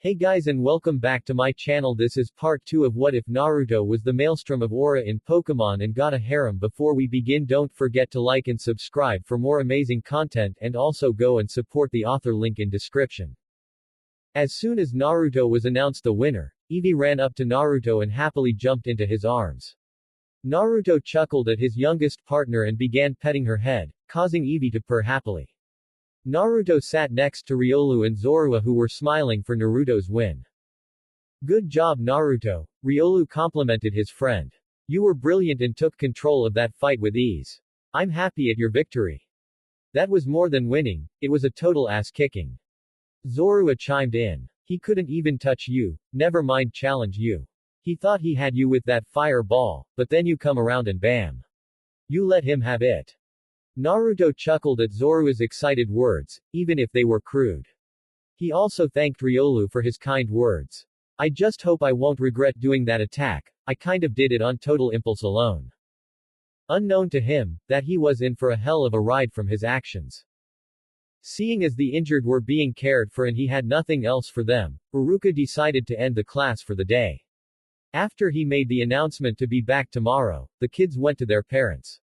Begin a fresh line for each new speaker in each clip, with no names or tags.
Hey guys and welcome back to my channel. This is part 2 of What If Naruto was the Maelstrom of Aura in Pokémon and got a harem. Before we begin, don't forget to like and subscribe for more amazing content, and also go and support the author, link in description. As soon as Naruto was announced the winner, Eevee ran up to Naruto and happily jumped into his arms. Naruto chuckled at his youngest partner and began petting her head, causing Eevee to purr happily. Naruto sat next to Riolu and Zorua, who were smiling for Naruto's win. Good job, Naruto, Riolu complimented his friend. You were brilliant and took control of that fight with ease. I'm happy at your victory. That was more than winning, it was a total ass-kicking. Zorua chimed in. He couldn't even touch you, never mind challenge you. He thought he had you with that fireball, but then you come around and bam. You let him have it. Naruto chuckled at Zorua's excited words, even if they were crude. He also thanked Riolu for his kind words. I just hope I won't regret doing that attack, I kind of did it on total impulse alone. Unknown to him, that he was in for a hell of a ride from his actions. Seeing as the injured were being cared for and he had nothing else for them, Iruka decided to end the class for the day. After he made the announcement to be back tomorrow, the kids went to their parents.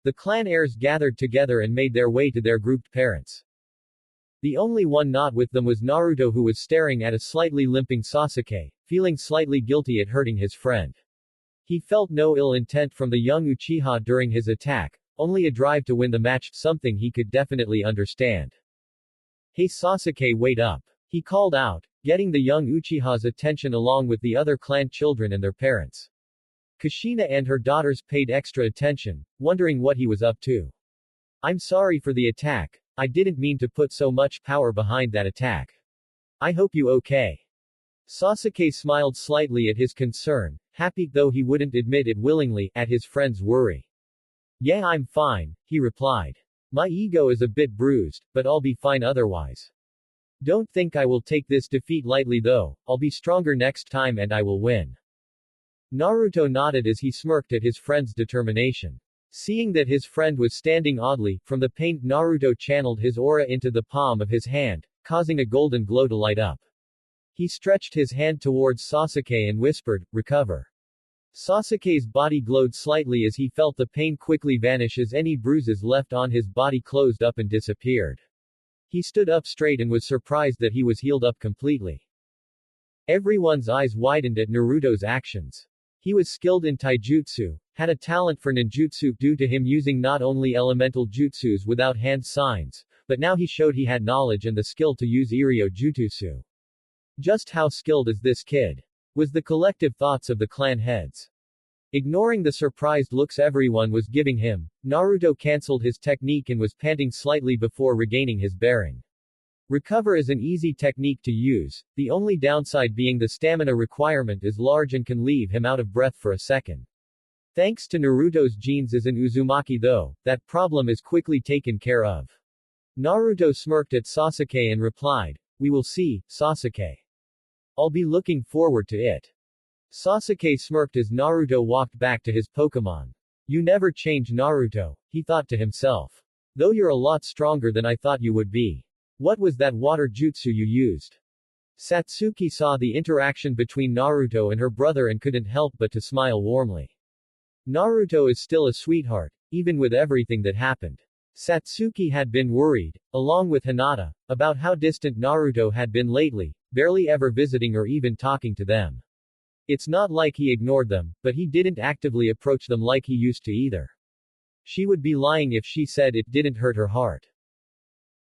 The clan heirs gathered together and made their way to their grouped parents. The only one not with them was Naruto, who was staring at a slightly limping Sasuke, feeling slightly guilty at hurting his friend. He felt no ill intent from the young Uchiha during his attack, only a drive to win the match, something he could definitely understand. Hey Sasuke, wait up. He called out, getting the young Uchiha's attention along with the other clan children and their parents. Kushina and her daughters paid extra attention, wondering what he was up to. I'm sorry for the attack, I didn't mean to put so much power behind that attack. I hope you okay. Sasuke smiled slightly at his concern, happy, though he wouldn't admit it willingly, at his friend's worry. Yeah, I'm fine, he replied. My ego is a bit bruised, but I'll be fine otherwise. Don't think I will take this defeat lightly though, I'll be stronger next time and I will win. Naruto nodded as he smirked at his friend's determination. Seeing that his friend was standing oddly, from the pain, Naruto channeled his aura into the palm of his hand, causing a golden glow to light up. He stretched his hand towards Sasuke and whispered, recover. Sasuke's body glowed slightly as he felt the pain quickly vanish as any bruises left on his body closed up and disappeared. He stood up straight and was surprised that he was healed up completely. Everyone's eyes widened at Naruto's actions. He was skilled in taijutsu, had a talent for ninjutsu due to him using not only elemental jutsus without hand signs, but now he showed he had knowledge and the skill to use Iryo Jutsu. Just how skilled is this kid? Was the collective thoughts of the clan heads. Ignoring the surprised looks everyone was giving him, Naruto cancelled his technique and was panting slightly before regaining his bearing. Recover is an easy technique to use, the only downside being the stamina requirement is large and can leave him out of breath for a second. Thanks to Naruto's genes as an Uzumaki though, that problem is quickly taken care of. Naruto smirked at Sasuke and replied, we will see, Sasuke. I'll be looking forward to it. Sasuke smirked as Naruto walked back to his Pokémon. You never change, Naruto, he thought to himself. Though you're a lot stronger than I thought you would be. What was that water jutsu you used? Satsuki saw the interaction between Naruto and her brother and couldn't help but to smile warmly. Naruto is still a sweetheart, even with everything that happened. Satsuki had been worried, along with Hinata, about how distant Naruto had been lately, barely ever visiting or even talking to them. It's not like he ignored them, but he didn't actively approach them like he used to either. She would be lying if she said it didn't hurt her heart.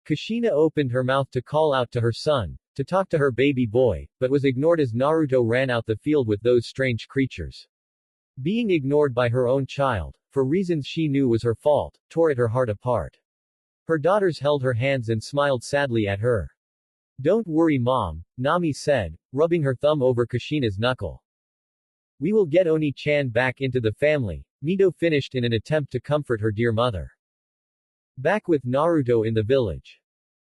Kushina opened her mouth to call out to her son, to talk to her baby boy, but was ignored as Naruto ran out the field with those strange creatures. Being ignored by her own child, for reasons she knew was her fault, tore at her heart apart. Her daughters held her hands and smiled sadly at her. Don't worry mom, Nami said, rubbing her thumb over Kushina's knuckle. We will get Oni-chan back into the family, Mito finished in an attempt to comfort her dear mother. Back with Naruto in the village.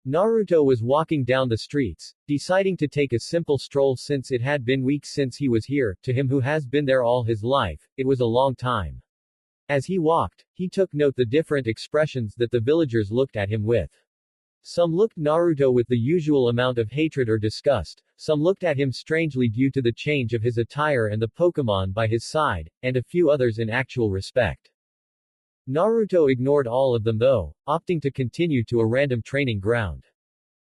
Naruto was walking down the streets, deciding to take a simple stroll since it had been weeks since he was here. To him who has been there all his life, it was a long time. As he walked, he took note the different expressions that the villagers looked at him with. Some looked Naruto with the usual amount of hatred or disgust, some looked at him strangely due to the change of his attire and the Pokémon by his side, and a few others in actual respect. Naruto ignored all of them though, opting to continue to a random training ground.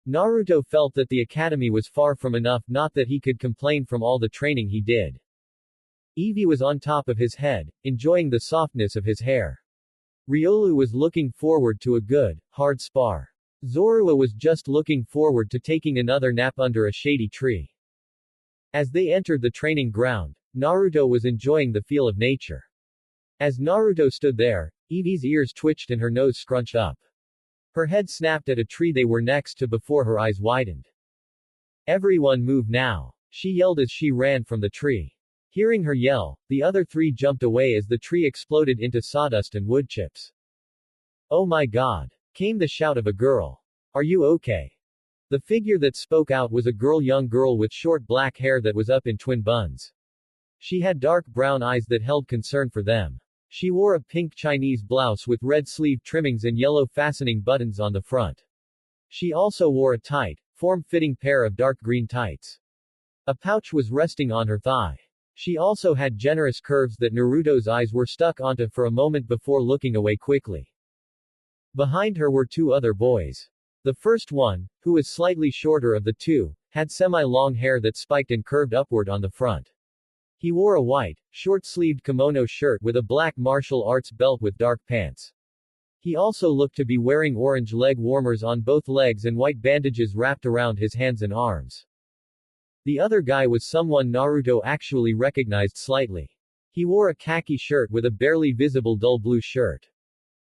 Naruto felt that the academy was far from enough, not that he could complain from all the training he did. Eevee was on top of his head, enjoying the softness of his hair. Riolu was looking forward to a good, hard spar. Zorua was just looking forward to taking another nap under a shady tree. As they entered the training ground, Naruto was enjoying the feel of nature. As Naruto stood there, Eevee's ears twitched and her nose scrunched up. Her head snapped at a tree they were next to before her eyes widened. Everyone move now! She yelled as she ran from the tree. Hearing her yell, the other three jumped away as the tree exploded into sawdust and wood chips. Oh my god! Came the shout of a girl. Are you okay? The figure that spoke out was a young girl with short black hair that was up in twin buns. She had dark brown eyes that held concern for them. She wore a pink Chinese blouse with red sleeve trimmings and yellow fastening buttons on the front. She also wore a tight, form-fitting pair of dark green tights. A pouch was resting on her thigh. She also had generous curves that Naruto's eyes were stuck onto for a moment before looking away quickly. Behind her were two other boys. The first one, who was slightly shorter of the two, had semi-long hair that spiked and curved upward on the front. He wore a white, short-sleeved kimono shirt with a black martial arts belt with dark pants. He also looked to be wearing orange leg warmers on both legs and white bandages wrapped around his hands and arms. The other guy was someone Naruto actually recognized slightly. He wore a khaki shirt with a barely visible dull blue shirt.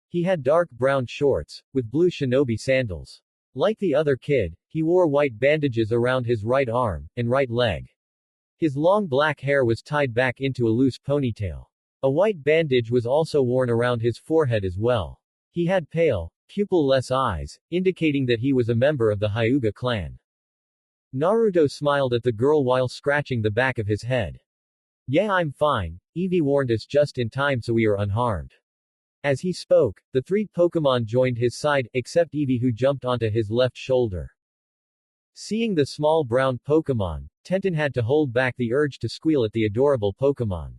He had dark brown shorts, with blue shinobi sandals. Like the other kid, he wore white bandages around his right arm and right leg. His long black hair was tied back into a loose ponytail. A white bandage was also worn around his forehead as well. He had pale, pupil-less eyes, indicating that he was a member of the Hyuga clan. Naruto smiled at the girl while scratching the back of his head. Yeah, I'm fine. Eevee warned us just in time so we are unharmed. As he spoke, the three Pokémon joined his side, except Eevee who jumped onto his left shoulder. Seeing the small brown Pokémon, Tenten had to hold back the urge to squeal at the adorable Pokémon.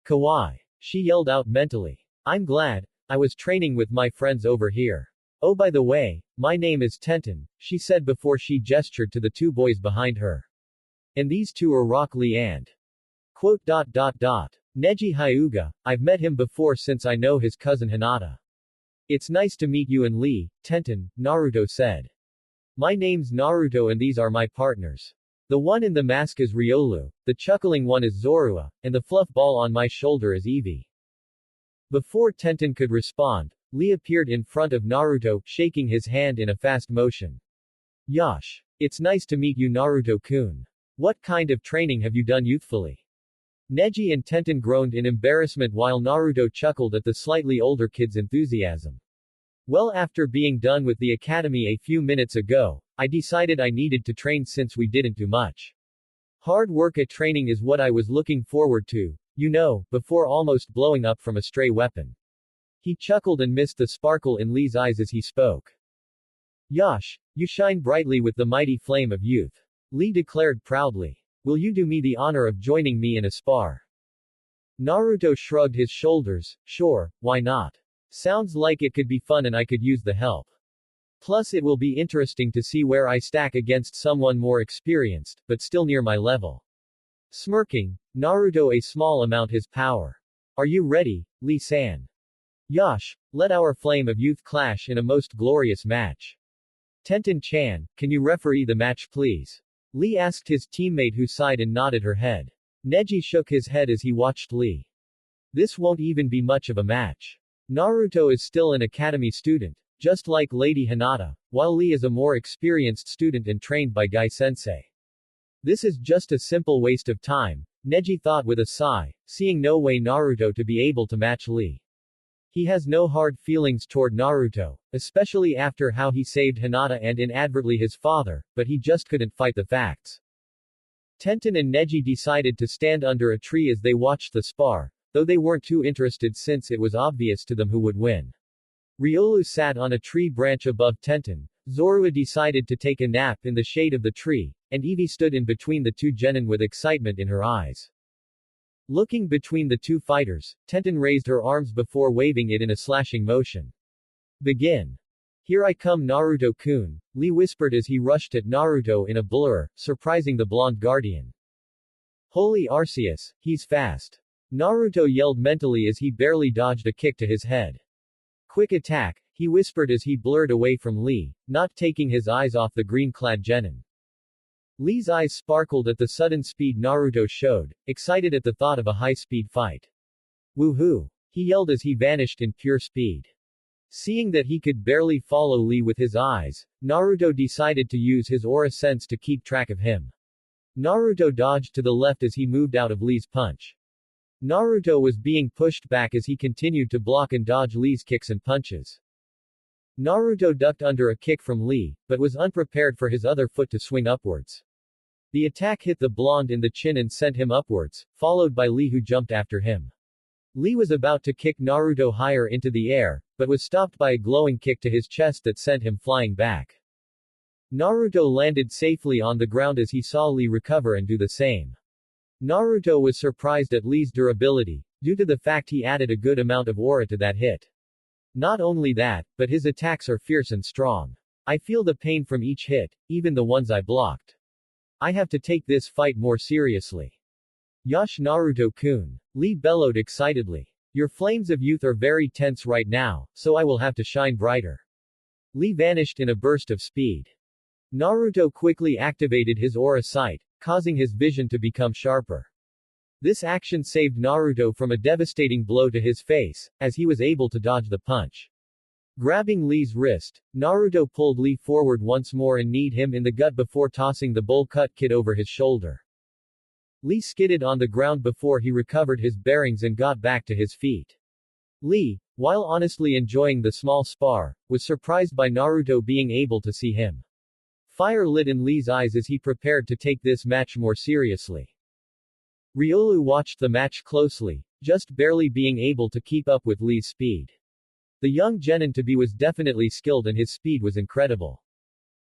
Kawaii! She yelled out mentally. I'm glad. I was training with my friends over here. Oh by the way, my name is Tenten, she said before she gestured to the two boys behind her. And these two are Rock Lee and Neji Hyuga. I've met him before since I know his cousin Hinata. It's nice to meet you and Lee, Tenten, Naruto said. My name's Naruto and these are my partners. The one in the mask is Riolu, the chuckling one is Zorua, and the fluff ball on my shoulder is Eevee. Before Tenten could respond, Lee appeared in front of Naruto, shaking his hand in a fast motion. Yosh! It's nice to meet you Naruto-kun. What kind of training have you done youthfully? Neji and Tenten groaned in embarrassment while Naruto chuckled at the slightly older kid's enthusiasm. Well, after being done with the academy a few minutes ago, I decided I needed to train since we didn't do much. Hard work at training is what I was looking forward to, you know, before almost blowing up from a stray weapon. He chuckled and missed the sparkle in Lee's eyes as he spoke. Yosh, you shine brightly with the mighty flame of youth. Lee declared proudly. Will you do me the honor of joining me in a spar? Naruto shrugged his shoulders. Sure, why not? Sounds like it could be fun and I could use the help. Plus it will be interesting to see where I stack against someone more experienced, but still near my level. Smirking, Naruto a small amount his power. Are you ready, Lee-san? Yosh, let our flame of youth clash in a most glorious match. Tenten-chan, can you referee the match please? Lee asked his teammate who sighed and nodded her head. Neji shook his head as he watched Lee. This won't even be much of a match. Naruto is still an academy student, just like Lady Hinata, while Lee is a more experienced student and trained by Guy Sensei. This is just a simple waste of time, Neji thought with a sigh, seeing no way Naruto to be able to match Lee. He has no hard feelings toward Naruto, especially after how he saved Hinata and inadvertently his father, but he just couldn't fight the facts. Tenten and Neji decided to stand under a tree as they watched the spar, though they weren't too interested since it was obvious to them who would win. Riolu sat on a tree branch above Tenten, Zorua decided to take a nap in the shade of the tree, and Eevee stood in between the two genin with excitement in her eyes. Looking between the two fighters, Tenten raised her arms before waving it in a slashing motion. Begin. Here I come Naruto-kun, Lee whispered as he rushed at Naruto in a blur, surprising the blonde guardian. Holy Arceus, he's fast. Naruto yelled mentally as he barely dodged a kick to his head. Quick attack, he whispered as he blurred away from Lee, not taking his eyes off the green-clad genin. Lee's eyes sparkled at the sudden speed Naruto showed, excited at the thought of a high-speed fight. Woohoo! He yelled as he vanished in pure speed. Seeing that he could barely follow Lee with his eyes, Naruto decided to use his aura sense to keep track of him. Naruto dodged to the left as he moved out of Lee's punch. Naruto was being pushed back as he continued to block and dodge Lee's kicks and punches. Naruto ducked under a kick from Lee, but was unprepared for his other foot to swing upwards. The attack hit the blonde in the chin and sent him upwards, followed by Lee who jumped after him. Lee was about to kick Naruto higher into the air, but was stopped by a glowing kick to his chest that sent him flying back. Naruto landed safely on the ground as he saw Lee recover and do the same. Naruto was surprised at Lee's durability, due to the fact he added a good amount of aura to that hit. Not only that, but his attacks are fierce and strong. I feel the pain from each hit, even the ones I blocked. I have to take this fight more seriously. Yosh Naruto-kun. Lee bellowed excitedly. Your flames of youth are very tense right now, so I will have to shine brighter. Lee vanished in a burst of speed. Naruto quickly activated his aura sight, causing his vision to become sharper. This action saved Naruto from a devastating blow to his face, as he was able to dodge the punch. Grabbing Lee's wrist, Naruto pulled Lee forward once more and kneed him in the gut before tossing the bowl-cut kid over his shoulder. Lee skidded on the ground before he recovered his bearings and got back to his feet. Lee, while honestly enjoying the small spar, was surprised by Naruto being able to see him. Fire lit in Lee's eyes as he prepared to take this match more seriously. Riolu watched the match closely, just barely being able to keep up with Lee's speed. The young genin-to-be was definitely skilled and his speed was incredible.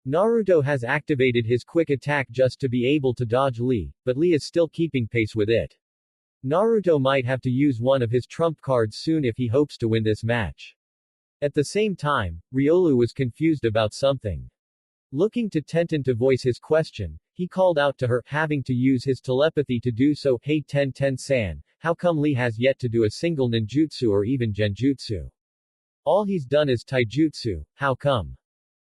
Naruto has activated his quick attack just to be able to dodge Lee, but Lee is still keeping pace with it. Naruto might have to use one of his trump cards soon if he hopes to win this match. At the same time, Riolu was confused about something. Looking to Tenten to voice his question, he called out to her, having to use his telepathy to do so. Hey Ten-san, how come Lee has yet to do a single ninjutsu or even genjutsu? All he's done is taijutsu, how come?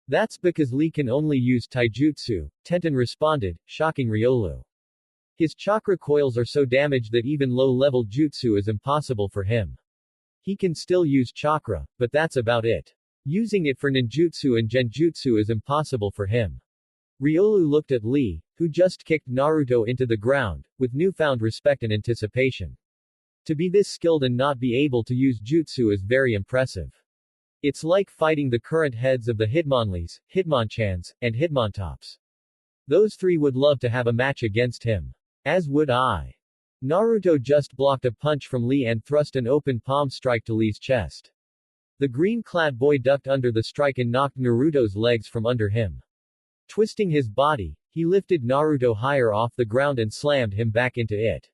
That's because Lee can only use taijutsu, Tenten responded, shocking Riolu. His chakra coils are so damaged that even low-level jutsu is impossible for him. He can still use chakra, but that's about it. Using it for ninjutsu and genjutsu is impossible for him. Riolu looked at Lee, who just kicked Naruto into the ground, with newfound respect and anticipation. To be this skilled and not be able to use jutsu is very impressive. It's like fighting the current heads of the Hitmonlees, Hitmonchans, and Hitmontops. Those three would love to have a match against him. As would I. Naruto just blocked a punch from Lee and thrust an open palm strike to Lee's chest. The green-clad boy ducked under the strike and knocked Naruto's legs from under him. Twisting his body, he lifted Naruto higher off the ground and slammed him back into it.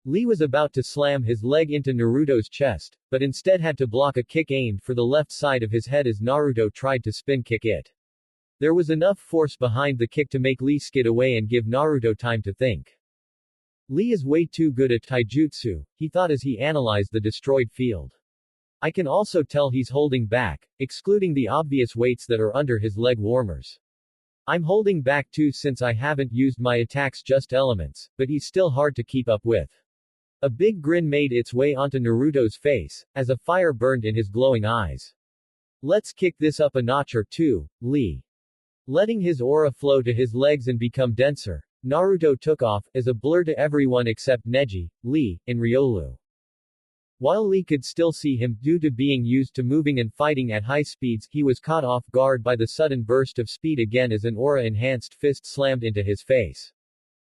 Lee was about to slam his leg into Naruto's chest, but instead had to block a kick aimed for the left side of his head as Naruto tried to spin kick it. There was enough force behind the kick to make Lee skid away and give Naruto time to think. Lee is way too good at taijutsu, he thought as he analyzed the destroyed field. I can also tell he's holding back, excluding the obvious weights that are under his leg warmers. I'm holding back too since I haven't used my attacks, just elements, but he's still hard to keep up with. A big grin made its way onto Naruto's face, as a fire burned in his glowing eyes. Let's kick this up a notch or two, Lee. Letting his aura flow to his legs and become denser, Naruto took off, as a blur to everyone except Neji, Lee, and Riolu. While Lee could still see him due to being used to moving and fighting at high speeds, he was caught off guard by the sudden burst of speed again as an aura-enhanced fist slammed into his face.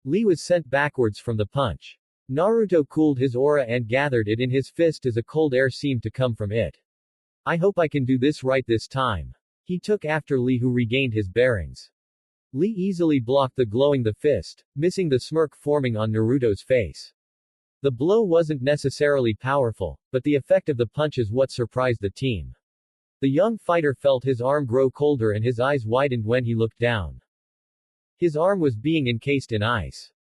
Lee was sent backwards from the punch. Naruto cooled his aura and gathered it in his fist as a cold air seemed to come from it. I hope I can do this right this time. He took after Lee, who regained his bearings. Lee easily blocked the glowing the fist, missing the smirk forming on Naruto's face. The blow wasn't necessarily powerful, but the effect of the punch is what surprised the team. The young fighter felt his arm grow colder and his eyes widened when he looked down. His arm was being encased in ice.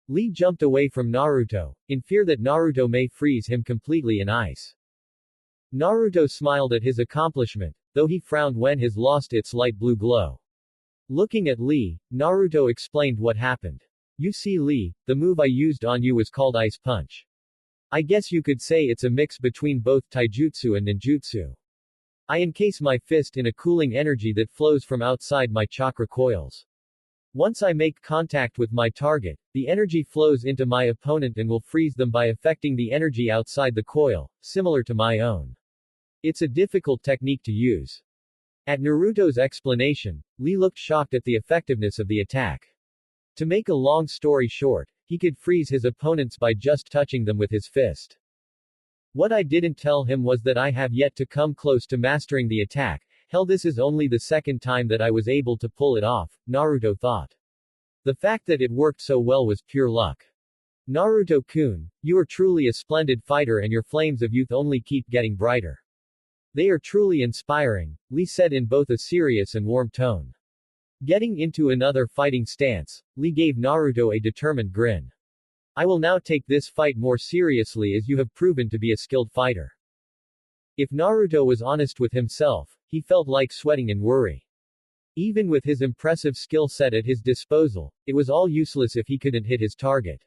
Lee jumped away from Naruto, in fear that Naruto may freeze him completely in ice. Naruto smiled at his accomplishment, though he frowned when his lost its light blue glow. Looking at Lee, Naruto explained what happened. You see Lee, the move I used on you was called Ice Punch. I guess you could say it's a mix between both taijutsu and ninjutsu. I encase my fist in a cooling energy that flows from outside my chakra coils. Once I make contact with my target, the energy flows into my opponent and will freeze them by affecting the energy outside the coil, similar to my own. It's a difficult technique to use. At Naruto's explanation, Lee looked shocked at the effectiveness of the attack. To make a long story short, he could freeze his opponents by just touching them with his fist. What I didn't tell him was that I have yet to come close to mastering the attack. Hell, this is only the second time that I was able to pull it off, Naruto thought. The fact that it worked so well was pure luck. Naruto-kun, you are truly a splendid fighter and your flames of youth only keep getting brighter. They are truly inspiring, Lee said in both a serious and warm tone. Getting into another fighting stance, Lee gave Naruto a determined grin. I will now take this fight more seriously as you have proven to be a skilled fighter. If Naruto was honest with himself, he felt like sweating in worry. Even with his impressive skill set at his disposal, it was all useless if he couldn't hit his target.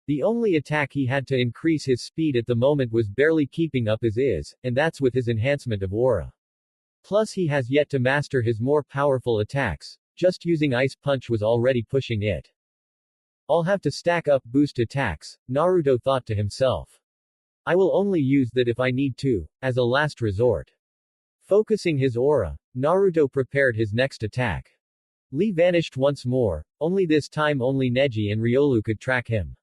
The only attack he had to increase his speed at the moment was barely keeping up his is, and that's with his enhancement of aura. Plus he has yet to master his more powerful attacks, just using Ice Punch was already pushing it. I'll have to stack up boost attacks, Naruto thought to himself. I will only use that if I need to, as a last resort. Focusing his aura, Naruto prepared his next attack. Lee vanished once more, only this time only Neji and Riolu could track him.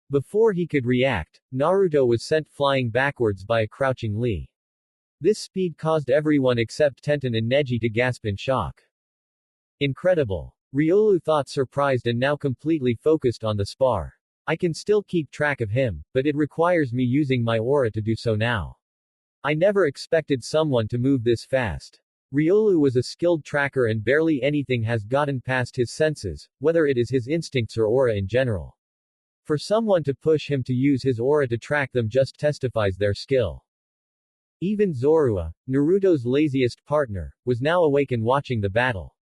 Before he could react, Naruto was sent flying backwards by a crouching Lee. This speed caused everyone except Tenten and Neji to gasp in shock. Incredible. Riolu thought, surprised and now completely focused on the spar. I can still keep track of him, but it requires me using my aura to do so now. I never expected someone to move this fast. Riolu was a skilled tracker and barely anything has gotten past his senses, whether it is his instincts or aura in general. For someone to push him to use his aura to track them just testifies their skill. Even Zorua, Naruto's laziest partner, was now awake and watching the battle.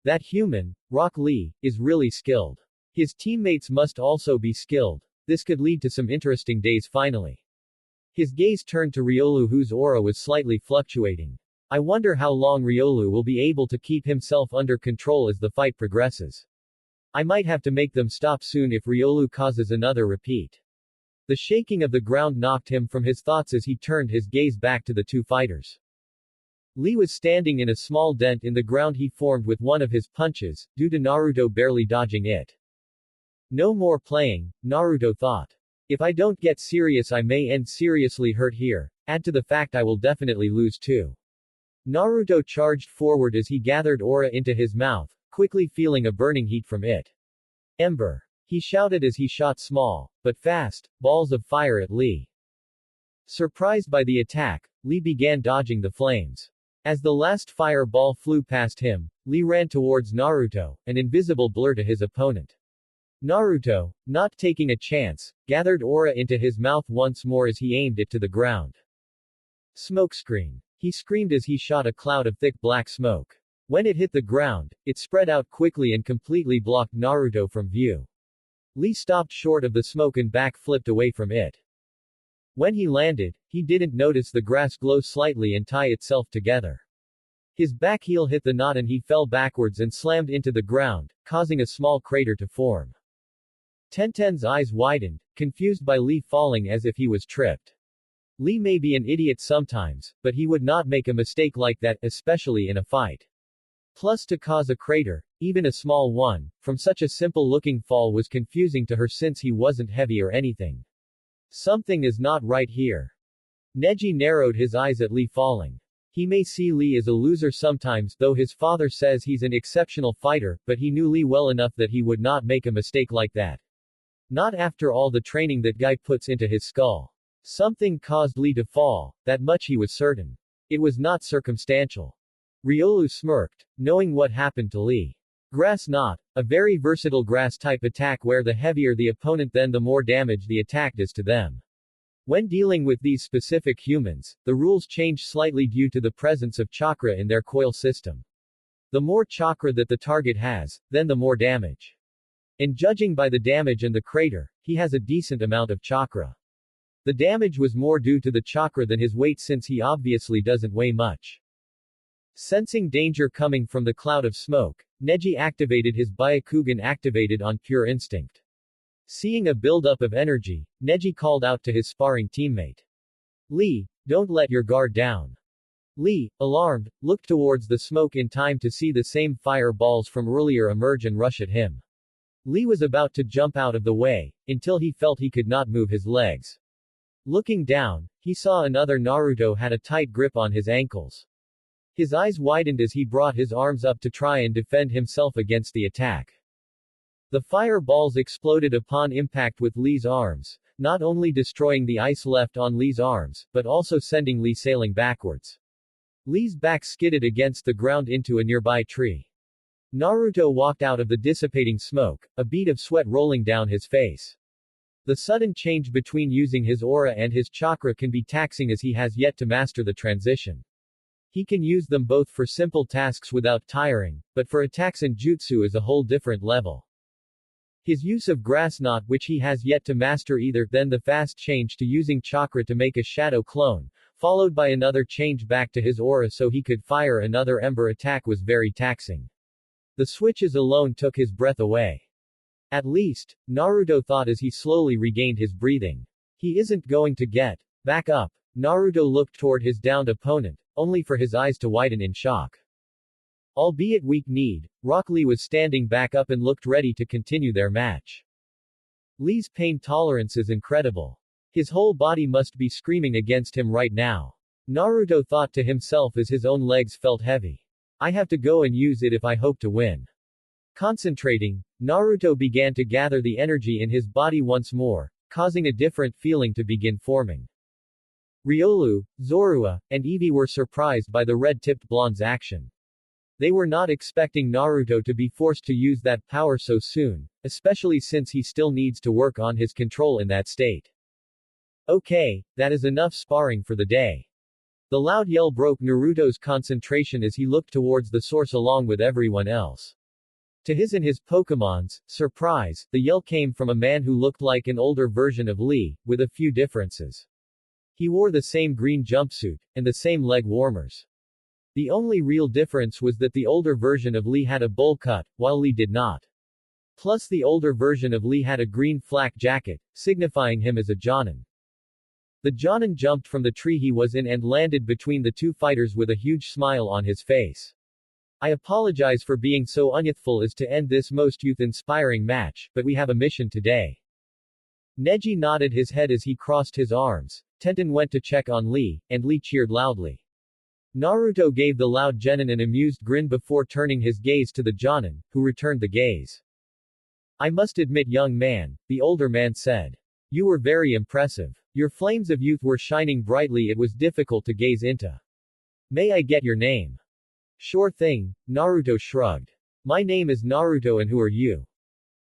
That human, Rock Lee, is really skilled. His teammates must also be skilled. This could lead to some interesting days finally. His gaze turned to Riolu, whose aura was slightly fluctuating. I wonder how long Riolu will be able to keep himself under control as the fight progresses. I might have to make them stop soon if Riolu causes another repeat. The shaking of the ground knocked him from his thoughts as he turned his gaze back to the two fighters. Lee was standing in a small dent in the ground he formed with one of his punches, due to Naruto barely dodging it. No more playing, Naruto thought. If I don't get serious I may end seriously hurt here, add to the fact I will definitely lose too. Naruto charged forward as he gathered aura into his mouth, quickly feeling a burning heat from it. Ember. He shouted as he shot small, but fast, balls of fire at Lee. Surprised by the attack, Lee began dodging the flames. As the last fireball flew past him, Lee ran towards Naruto, an invisible blur to his opponent. Naruto, not taking a chance, gathered aura into his mouth once more as he aimed it to the ground. Smokescreen. He screamed as he shot a cloud of thick black smoke. When it hit the ground, it spread out quickly and completely blocked Naruto from view. Lee stopped short of the smoke and back-flipped away from it. When he landed, he didn't notice the grass glow slightly and tie itself together. His back heel hit the knot and he fell backwards and slammed into the ground, causing a small crater to form. Tenten's eyes widened, confused by Lee falling as if he was tripped. Lee may be an idiot sometimes, but he would not make a mistake like that, especially in a fight. Plus, to cause a crater, even a small one, from such a simple-looking fall was confusing to her since he wasn't heavy or anything. Something is not right here. Neji narrowed his eyes at Lee falling. He may see Lee as a loser sometimes, though his father says he's an exceptional fighter, but he knew Lee well enough that he would not make a mistake like that. Not after all the training that guy puts into his skull. Something caused Lee to fall, that much he was certain. It was not circumstantial. Riolu smirked, knowing what happened to Lee. Grass knot, a very versatile grass-type attack where the heavier the opponent then the more damage the attack does to them. When dealing with these specific humans, the rules change slightly due to the presence of chakra in their coil system. The more chakra that the target has, then the more damage. And judging by the damage and the crater, he has a decent amount of chakra. The damage was more due to the chakra than his weight since he obviously doesn't weigh much. Sensing danger coming from the cloud of smoke, Neji activated his Byakugan activated on pure instinct. Seeing a buildup of energy, Neji called out to his sparring teammate. Lee, don't let your guard down. Lee, alarmed, looked towards the smoke in time to see the same fireballs from earlier emerge and rush at him. Lee was about to jump out of the way, until he felt he could not move his legs. Looking down, he saw another Naruto had a tight grip on his ankles. His eyes widened as he brought his arms up to try and defend himself against the attack. The fireballs exploded upon impact with Lee's arms, not only destroying the ice left on Lee's arms, but also sending Lee sailing backwards. Lee's back skidded against the ground into a nearby tree. Naruto walked out of the dissipating smoke, a bead of sweat rolling down his face. The sudden change between using his aura and his chakra can be taxing as he has yet to master the transition. He can use them both for simple tasks without tiring, but for attacks and jutsu is a whole different level. His use of grass knot which he has yet to master either, then the fast change to using chakra to make a shadow clone, followed by another change back to his aura so he could fire another ember attack was very taxing. The switches alone took his breath away. At least, Naruto thought as he slowly regained his breathing. He isn't going to get back up. Naruto looked toward his downed opponent, only for his eyes to widen in shock. Albeit weak-kneed, Rock Lee was standing back up and looked ready to continue their match. Lee's pain tolerance is incredible. His whole body must be screaming against him right now. Naruto thought to himself as his own legs felt heavy. I have to go and use it if I hope to win. Concentrating, Naruto began to gather the energy in his body once more, causing a different feeling to begin forming. Riolu, Zorua, and Eevee were surprised by the red-tipped blonde's action. They were not expecting Naruto to be forced to use that power so soon, especially since he still needs to work on his control in that state. Okay, that is enough sparring for the day. The loud yell broke Naruto's concentration as he looked towards the source along with everyone else. To his and his Pokemon's surprise, the yell came from a man who looked like an older version of Lee, with a few differences. He wore the same green jumpsuit, and the same leg warmers. The only real difference was that the older version of Lee had a bowl cut, while Lee did not. Plus the older version of Lee had a green flak jacket, signifying him as a Jonin. The Jonin jumped from the tree he was in and landed between the two fighters with a huge smile on his face. I apologize for being so unyouthful as to end this most youth-inspiring match, but we have a mission today. Neji nodded his head as he crossed his arms. Tenten went to check on Lee, and Lee cheered loudly. Naruto gave the loud genin an amused grin before turning his gaze to the Jonin, who returned the gaze. I must admit, young man, the older man said. You were very impressive. Your flames of youth were shining brightly, it was difficult to gaze into. May I get your name? Sure thing, Naruto shrugged. My name is Naruto and who are you?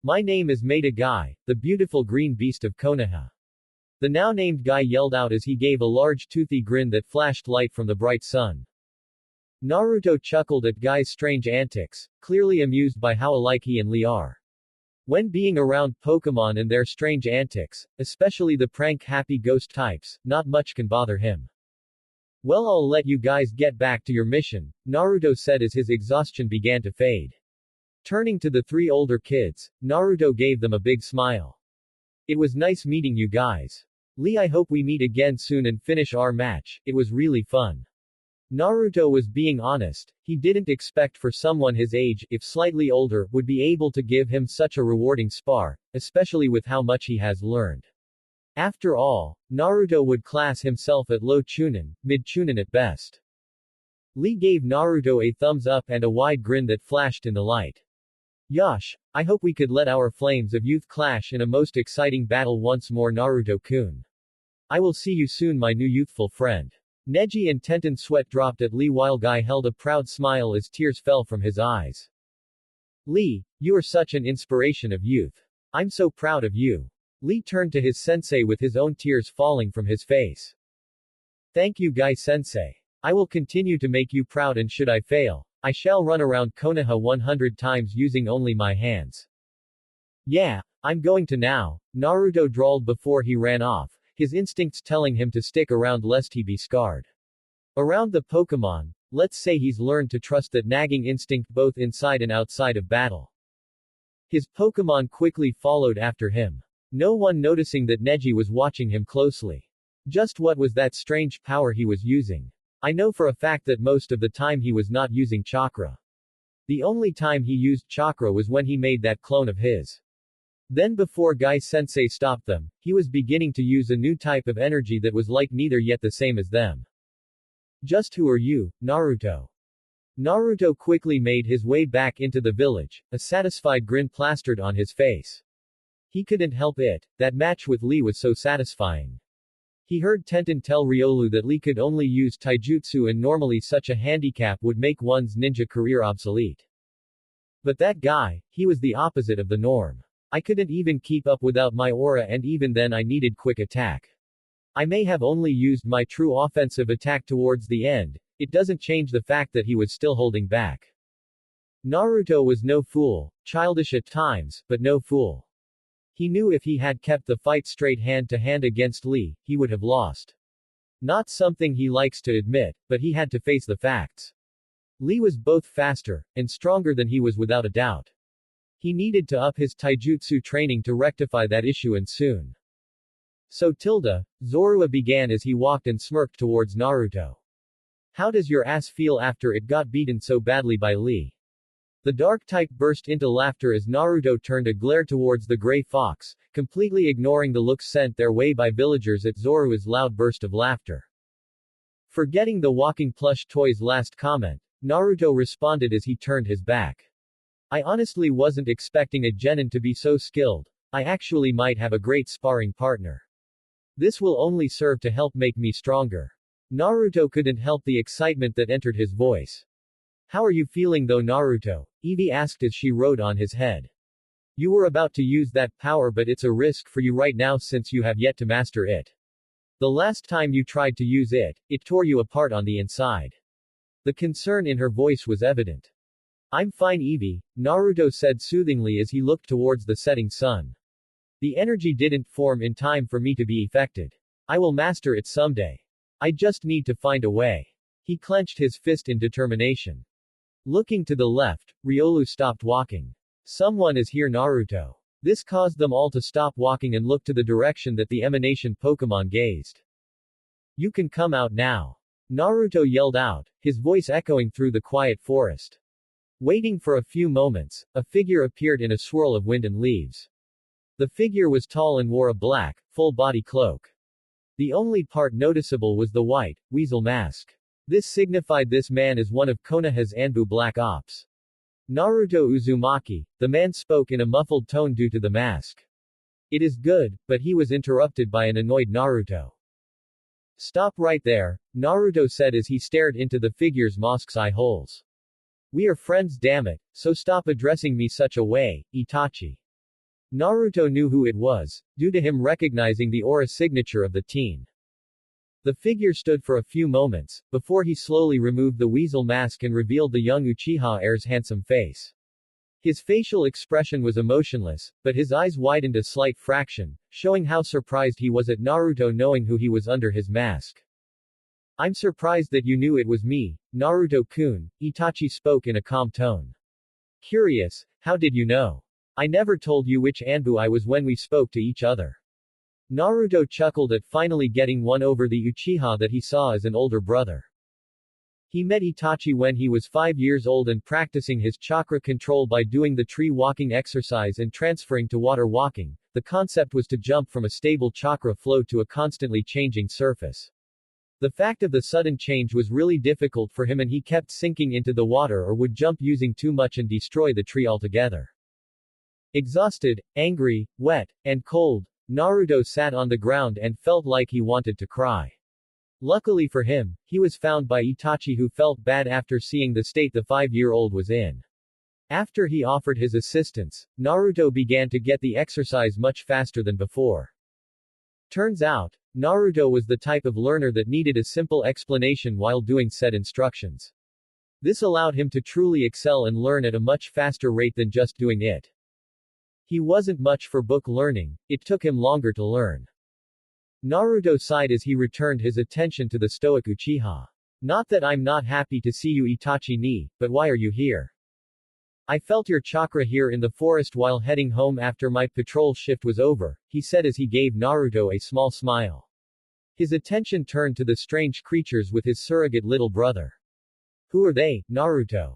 My name is Maida Guy, the beautiful green beast of Konoha. The now-named guy yelled out as he gave a large toothy grin that flashed light from the bright sun. Naruto chuckled at Guy's strange antics, clearly amused by how alike he and Lee are. When being around Pokémon and their strange antics, especially the prank-happy ghost types, not much can bother him. Well, I'll let you guys get back to your mission, Naruto said as his exhaustion began to fade. Turning to the three older kids, Naruto gave them a big smile. It was nice meeting you guys. Lee, I hope we meet again soon and finish our match, it was really fun. Naruto was being honest, he didn't expect for someone his age, if slightly older, would be able to give him such a rewarding spar, especially with how much he has learned. After all, Naruto would class himself at low chunin, mid chunin at best. Lee gave Naruto a thumbs up and a wide grin that flashed in the light. Yosh, I hope we could let our flames of youth clash in a most exciting battle once more, Naruto-kun. I will see you soon, my new youthful friend. Neji and Tenten's sweat dropped at Lee while Guy held a proud smile as tears fell from his eyes. Lee, you are such an inspiration of youth. I'm so proud of you. Lee turned to his sensei with his own tears falling from his face. Thank you, Guy sensei. I will continue to make you proud, and should I fail, I shall run around Konoha 100 times using only my hands. Yeah, I'm going to now, Naruto drawled before he ran off, his instincts telling him to stick around lest he be scarred. Around the Pokémon, let's say he's learned to trust that nagging instinct both inside and outside of battle. His Pokémon quickly followed after him. No one noticing that Neji was watching him closely. Just what was that strange power he was using? I know for a fact that most of the time he was not using chakra. The only time he used chakra was when he made that clone of his. Then before Guy Sensei stopped them, he was beginning to use a new type of energy that was like neither yet the same as them. Just who are you, Naruto? Naruto quickly made his way back into the village, a satisfied grin plastered on his face. He couldn't help it, that match with Lee was so satisfying. He heard Tenten tell Riolu that Lee could only use taijutsu and normally such a handicap would make one's ninja career obsolete. But that guy, he was the opposite of the norm. I couldn't even keep up without my aura, and even then I needed quick attack. I may have only used my true offensive attack towards the end, it doesn't change the fact that he was still holding back. Naruto was no fool, childish at times, but no fool. He knew if he had kept the fight straight hand to hand against Lee, he would have lost. Not something he likes to admit, but he had to face the facts. Lee was both faster and stronger than he was without a doubt. He needed to up his taijutsu training to rectify that issue, and soon. So Zorua began as he walked and smirked towards Naruto. How does your ass feel after it got beaten so badly by Lee? The dark type burst into laughter as Naruto turned a glare towards the gray fox, completely ignoring the looks sent their way by villagers at Zorua's loud burst of laughter. Forgetting the walking plush toy's last comment, Naruto responded as he turned his back. I honestly wasn't expecting a genin to be so skilled. I actually might have a great sparring partner. This will only serve to help make me stronger. Naruto couldn't help the excitement that entered his voice. How are you feeling though, Naruto? Eevee asked as she rode on his head. You were about to use that power, but it's a risk for you right now since you have yet to master it. The last time you tried to use it, it tore you apart on the inside. The concern in her voice was evident. I'm fine, Eevee, Naruto said soothingly as he looked towards the setting sun. The energy didn't form in time for me to be affected. I will master it someday. I just need to find a way. He clenched his fist in determination. Looking to the left, Riolu stopped walking. Someone is here, Naruto. This caused them all to stop walking and look to the direction that the emanation Pokémon gazed. You can come out now. Naruto yelled out, his voice echoing through the quiet forest. Waiting for a few moments, a figure appeared in a swirl of wind and leaves. The figure was tall and wore a black, full-body cloak. The only part noticeable was the white, weasel mask. This signified this man is one of Konoha's Anbu Black Ops. Naruto Uzumaki, the man spoke in a muffled tone due to the mask. It is good, but he was interrupted by an annoyed Naruto. Stop right there, Naruto said as he stared into the figure's mask's eye holes. We are friends, damn it, so stop addressing me such a way, Itachi. Naruto knew who it was, due to him recognizing the aura signature of the teen. The figure stood for a few moments, before he slowly removed the weasel mask and revealed the young Uchiha heir's handsome face. His facial expression was emotionless, but his eyes widened a slight fraction, showing how surprised he was at Naruto knowing who he was under his mask. I'm surprised that you knew it was me, Naruto-kun, Itachi spoke in a calm tone. Curious, how did you know? I never told you which Anbu I was when we spoke to each other. Naruto chuckled at finally getting one over the Uchiha that he saw as an older brother. He met Itachi when he was 5 years old and practicing his chakra control by doing the tree walking exercise and transferring to water walking. The concept was to jump from a stable chakra flow to a constantly changing surface. The fact of the sudden change was really difficult for him and he kept sinking into the water or would jump using too much and destroy the tree altogether. Exhausted, angry, wet, and cold, Naruto sat on the ground and felt like he wanted to cry. Luckily for him, he was found by Itachi who felt bad after seeing the state the 5-year-old was in. After he offered his assistance, Naruto began to get the exercise much faster than before. Turns out, Naruto was the type of learner that needed a simple explanation while doing said instructions. This allowed him to truly excel and learn at a much faster rate than just doing it. He wasn't much for book learning, it took him longer to learn. Naruto sighed as he returned his attention to the stoic Uchiha. Not that I'm not happy to see you Itachi, but why are you here? I felt your chakra here in the forest while heading home after my patrol shift was over, he said as he gave Naruto a small smile. His attention turned to the strange creatures with his surrogate little brother. Who are they, Naruto?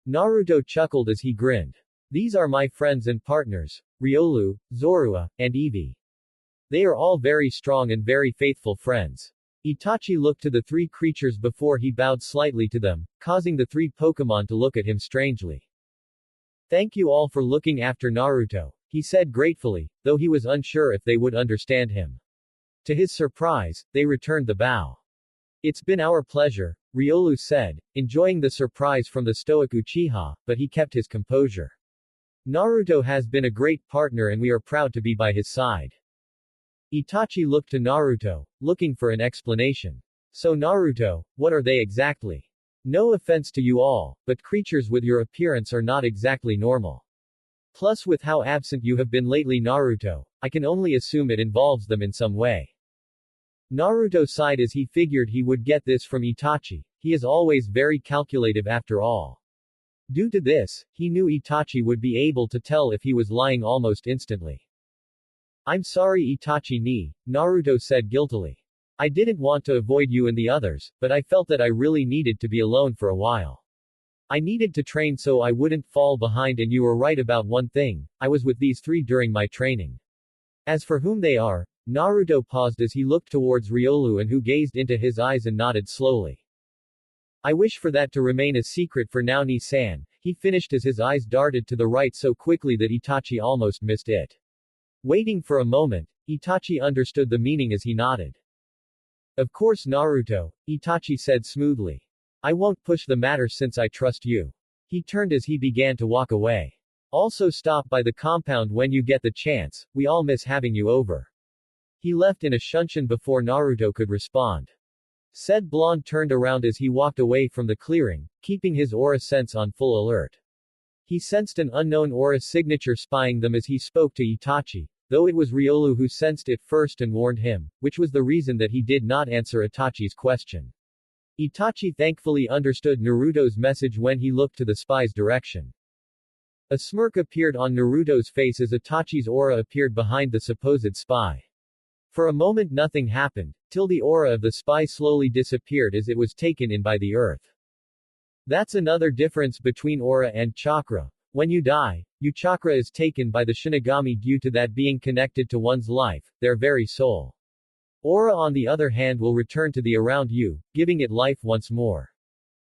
Naruto chuckled as he grinned. These are my friends and partners, Riolu, Zorua, and Eevee. They are all very strong and very faithful friends. Itachi looked to the three creatures before he bowed slightly to them, causing the three Pokémon to look at him strangely. Thank you all for looking after Naruto, he said gratefully, though he was unsure if they would understand him. To his surprise, they returned the bow. It's been our pleasure, Riolu said, enjoying the surprise from the stoic Uchiha, but he kept his composure. Naruto has been a great partner and we are proud to be by his side. Itachi looked to Naruto, looking for an explanation. So Naruto, what are they exactly? No offense to you all, but creatures with your appearance are not exactly normal. Plus with how absent you have been lately Naruto, I can only assume it involves them in some way. Naruto sighed as he figured he would get this from Itachi, he is always very calculative after all. Due to this, he knew Itachi would be able to tell if he was lying almost instantly. I'm sorry Itachi, Naruto said guiltily. I didn't want to avoid you and the others, but I felt that I really needed to be alone for a while. I needed to train so I wouldn't fall behind and you were right about one thing, I was with these three during my training. As for whom they are, Naruto paused as he looked towards Riolu and who gazed into his eyes and nodded slowly. I wish for that to remain a secret for now Ni-san, he finished as his eyes darted to the right so quickly that Itachi almost missed it. Waiting for a moment, Itachi understood the meaning as he nodded. Of course Naruto, Itachi said smoothly. I won't push the matter since I trust you. He turned as he began to walk away. Also stop by the compound when you get the chance, we all miss having you over. He left in a shunshin before Naruto could respond. Said blonde turned around as he walked away from the clearing, keeping his aura sense on full alert. He sensed an unknown aura signature spying them as he spoke to Itachi, though it was Riolu who sensed it first and warned him, which was the reason that he did not answer Itachi's question. Itachi thankfully understood Naruto's message when he looked to the spy's direction. A smirk appeared on Naruto's face as Itachi's aura appeared behind the supposed spy. For a moment nothing happened, till the aura of the spy slowly disappeared as it was taken in by the earth. That's another difference between aura and chakra. When you die, your chakra is taken by the Shinigami due to that being connected to one's life, their very soul. Aura on the other hand will return to the around you, giving it life once more.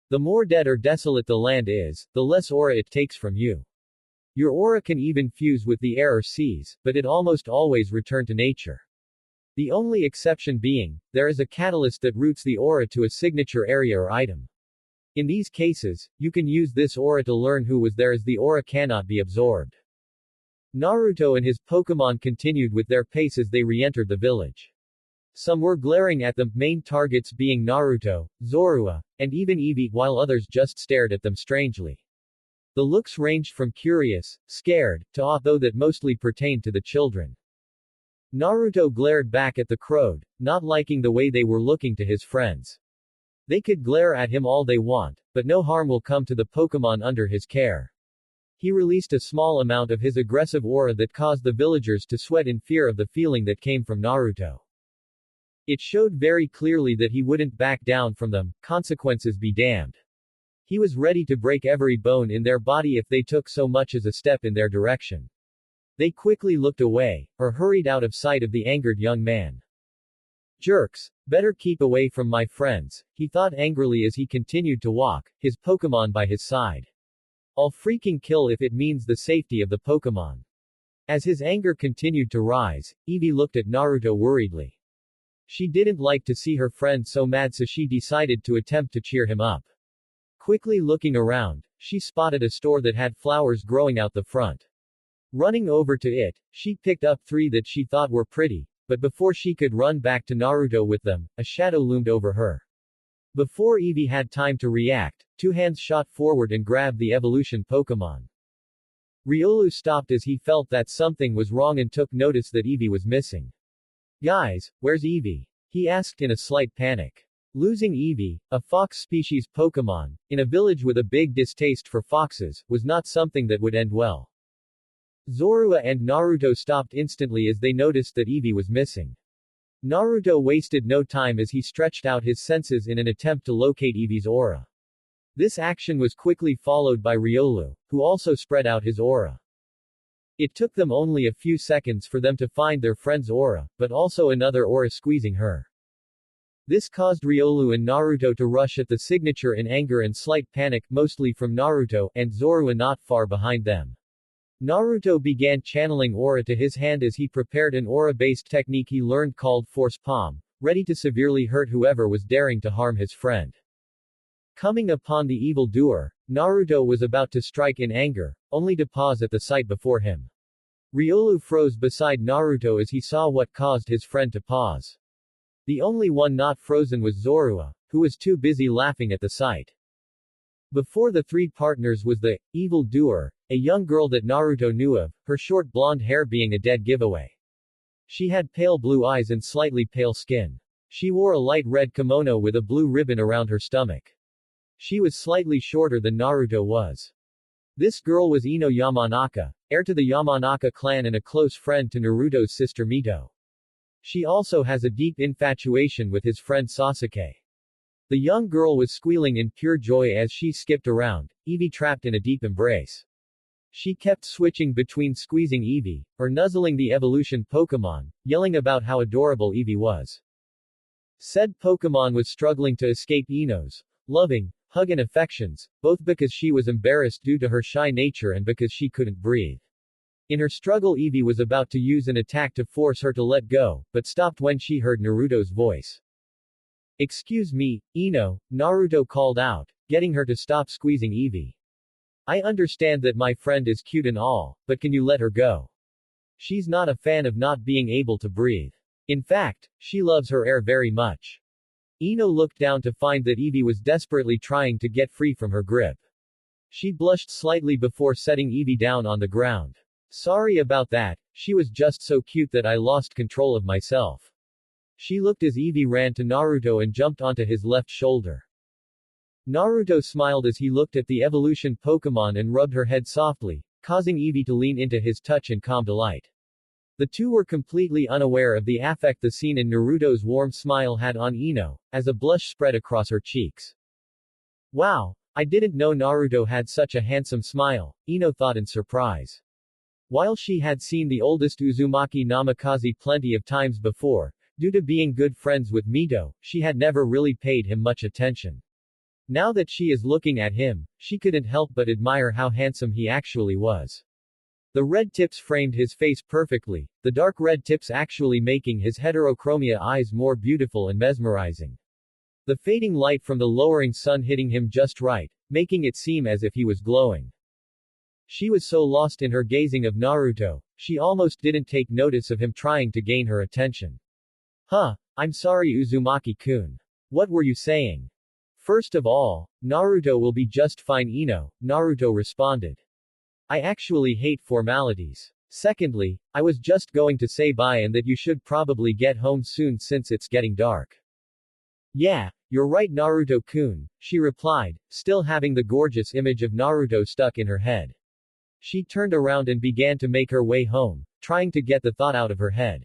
The more dead or desolate the land is, the less aura it takes from you. Your aura can even fuse with the air or seas, but it almost always return to nature. The only exception being, there is a catalyst that routes the aura to a signature area or item. In these cases, you can use this aura to learn who was there as the aura cannot be absorbed. Naruto and his Pokémon continued with their pace as they re-entered the village. Some were glaring at them, main targets being Naruto, Zorua, and even Eevee, while others just stared at them strangely. The looks ranged from curious, scared, to awe though that mostly pertained to the children. Naruto glared back at the crowd, not liking the way they were looking to his friends. They could glare at him all they want, but no harm will come to the Pokémon under his care. He released a small amount of his aggressive aura that caused the villagers to sweat in fear of the feeling that came from Naruto. It showed very clearly that he wouldn't back down from them, consequences be damned. He was ready to break every bone in their body if they took so much as a step in their direction. They quickly looked away, or hurried out of sight of the angered young man. Jerks, Better keep away from my friends, he thought angrily as he continued to walk, his Pokémon by his side. I'll freaking kill if it means the safety of the Pokémon. As his anger continued to rise, Eevee looked at Naruto worriedly. She didn't like to see her friend so mad, so she decided to attempt to cheer him up. Quickly looking around, she spotted a store that had flowers growing out the front. Running over to it, she picked up 3 that she thought were pretty, but before she could run back to Naruto with them, a shadow loomed over her. Before Eevee had time to react, 2 hands shot forward and grabbed the evolution Pokémon. Riolu stopped as he felt that something was wrong and took notice that Eevee was missing. Guys, where's Eevee? He asked in a slight panic. Losing Eevee, a fox species Pokémon, in a village with a big distaste for foxes, was not something that would end well. Zorua and Naruto stopped instantly as they noticed that Eevee was missing. Naruto wasted no time as he stretched out his senses in an attempt to locate Eevee's aura. This action was quickly followed by Riolu, who also spread out his aura. It took them only a few seconds for them to find their friend's aura, but also another aura squeezing her. This caused Riolu and Naruto to rush at the signature in anger and slight panic, mostly from Naruto, and Zorua not far behind them. Naruto began channeling aura to his hand as he prepared an aura-based technique he learned called Force Palm, ready to severely hurt whoever was daring to harm his friend. Coming upon the evil-doer, Naruto was about to strike in anger, only to pause at the sight before him. Riolu froze beside Naruto as he saw what caused his friend to pause. The only one not frozen was Zorua, who was too busy laughing at the sight. Before the 3 partners was the evil-doer, a young girl that Naruto knew of, her short blonde hair being a dead giveaway. She had pale blue eyes and slightly pale skin. She wore a light red kimono with a blue ribbon around her stomach. She was slightly shorter than Naruto was. This girl was Ino Yamanaka, heir to the Yamanaka clan and a close friend to Naruto's sister Mito. She also has a deep infatuation with his friend Sasuke. The young girl was squealing in pure joy as she skipped around, Eevee trapped in a deep embrace. She kept switching between squeezing Eevee, or nuzzling the evolution Pokémon, yelling about how adorable Eevee was. Said Pokémon was struggling to escape Ino's loving hug and affections, both because she was embarrassed due to her shy nature and because she couldn't breathe. In her struggle, Eevee was about to use an attack to force her to let go, but stopped when she heard Naruto's voice. Excuse me, Ino, Naruto called out, getting her to stop squeezing Eevee. I understand that my friend is cute and all, but can you let her go? She's not a fan of not being able to breathe. In fact, she loves her air very much. Ino looked down to find that Eevee was desperately trying to get free from her grip. She blushed slightly before setting Eevee down on the ground. Sorry about that, she was just so cute that I lost control of myself. She looked as Eevee ran to Naruto and jumped onto his left shoulder. Naruto smiled as he looked at the evolution Pokémon and rubbed her head softly, causing Eevee to lean into his touch in calm delight. The two were completely unaware of the affect the scene in Naruto's warm smile had on Ino, as a blush spread across her cheeks. Wow, I didn't know Naruto had such a handsome smile, Ino thought in surprise. While she had seen the oldest Uzumaki Namikaze plenty of times before, due to being good friends with Mito, she had never really paid him much attention. Now that she is looking at him, she couldn't help but admire how handsome he actually was. The red tips framed his face perfectly, the dark red tips actually making his heterochromia eyes more beautiful and mesmerizing. The fading light from the lowering sun hitting him just right, making it seem as if he was glowing. She was so lost in her gazing of Naruto, she almost didn't take notice of him trying to gain her attention. Huh, I'm sorry Uzumaki-kun. What were you saying? First of all, Naruto will be just fine Ino, Naruto responded. I actually hate formalities. Secondly, I was just going to say bye and that you should probably get home soon since it's getting dark. Yeah, you're right Naruto-kun, she replied, still having the gorgeous image of Naruto stuck in her head. She turned around and began to make her way home, trying to get the thought out of her head.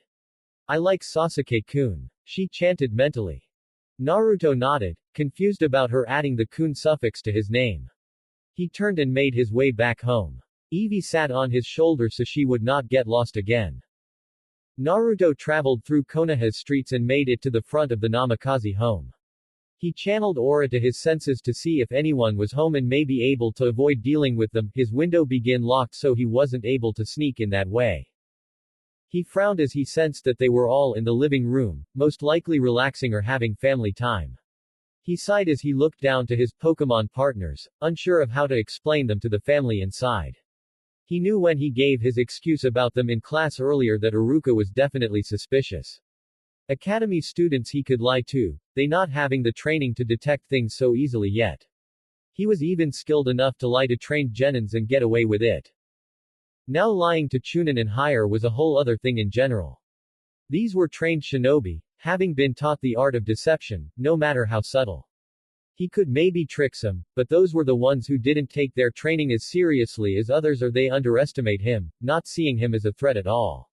I like Sasuke-kun, she chanted mentally. Naruto nodded, confused about her adding the kun suffix to his name. He turned and made his way back home. Eevee sat on his shoulder so she would not get lost again. Naruto traveled through Konoha's streets and made it to the front of the Namikaze home. He channeled aura to his senses to see if anyone was home and may be able to avoid dealing with them. His window began locked so he wasn't able to sneak in that way. He frowned as he sensed that they were all in the living room, most likely relaxing or having family time. He sighed as he looked down to his Pokémon partners, unsure of how to explain them to the family inside. He knew when he gave his excuse about them in class earlier that Iruka was definitely suspicious. Academy students he could lie to, they not having the training to detect things so easily yet. He was even skilled enough to lie to trained genins and get away with it. Now lying to Chunin and higher was a whole other thing in general. These were trained shinobi, having been taught the art of deception, no matter how subtle. He could maybe trick some, but those were the ones who didn't take their training as seriously as others or they underestimate him, not seeing him as a threat at all.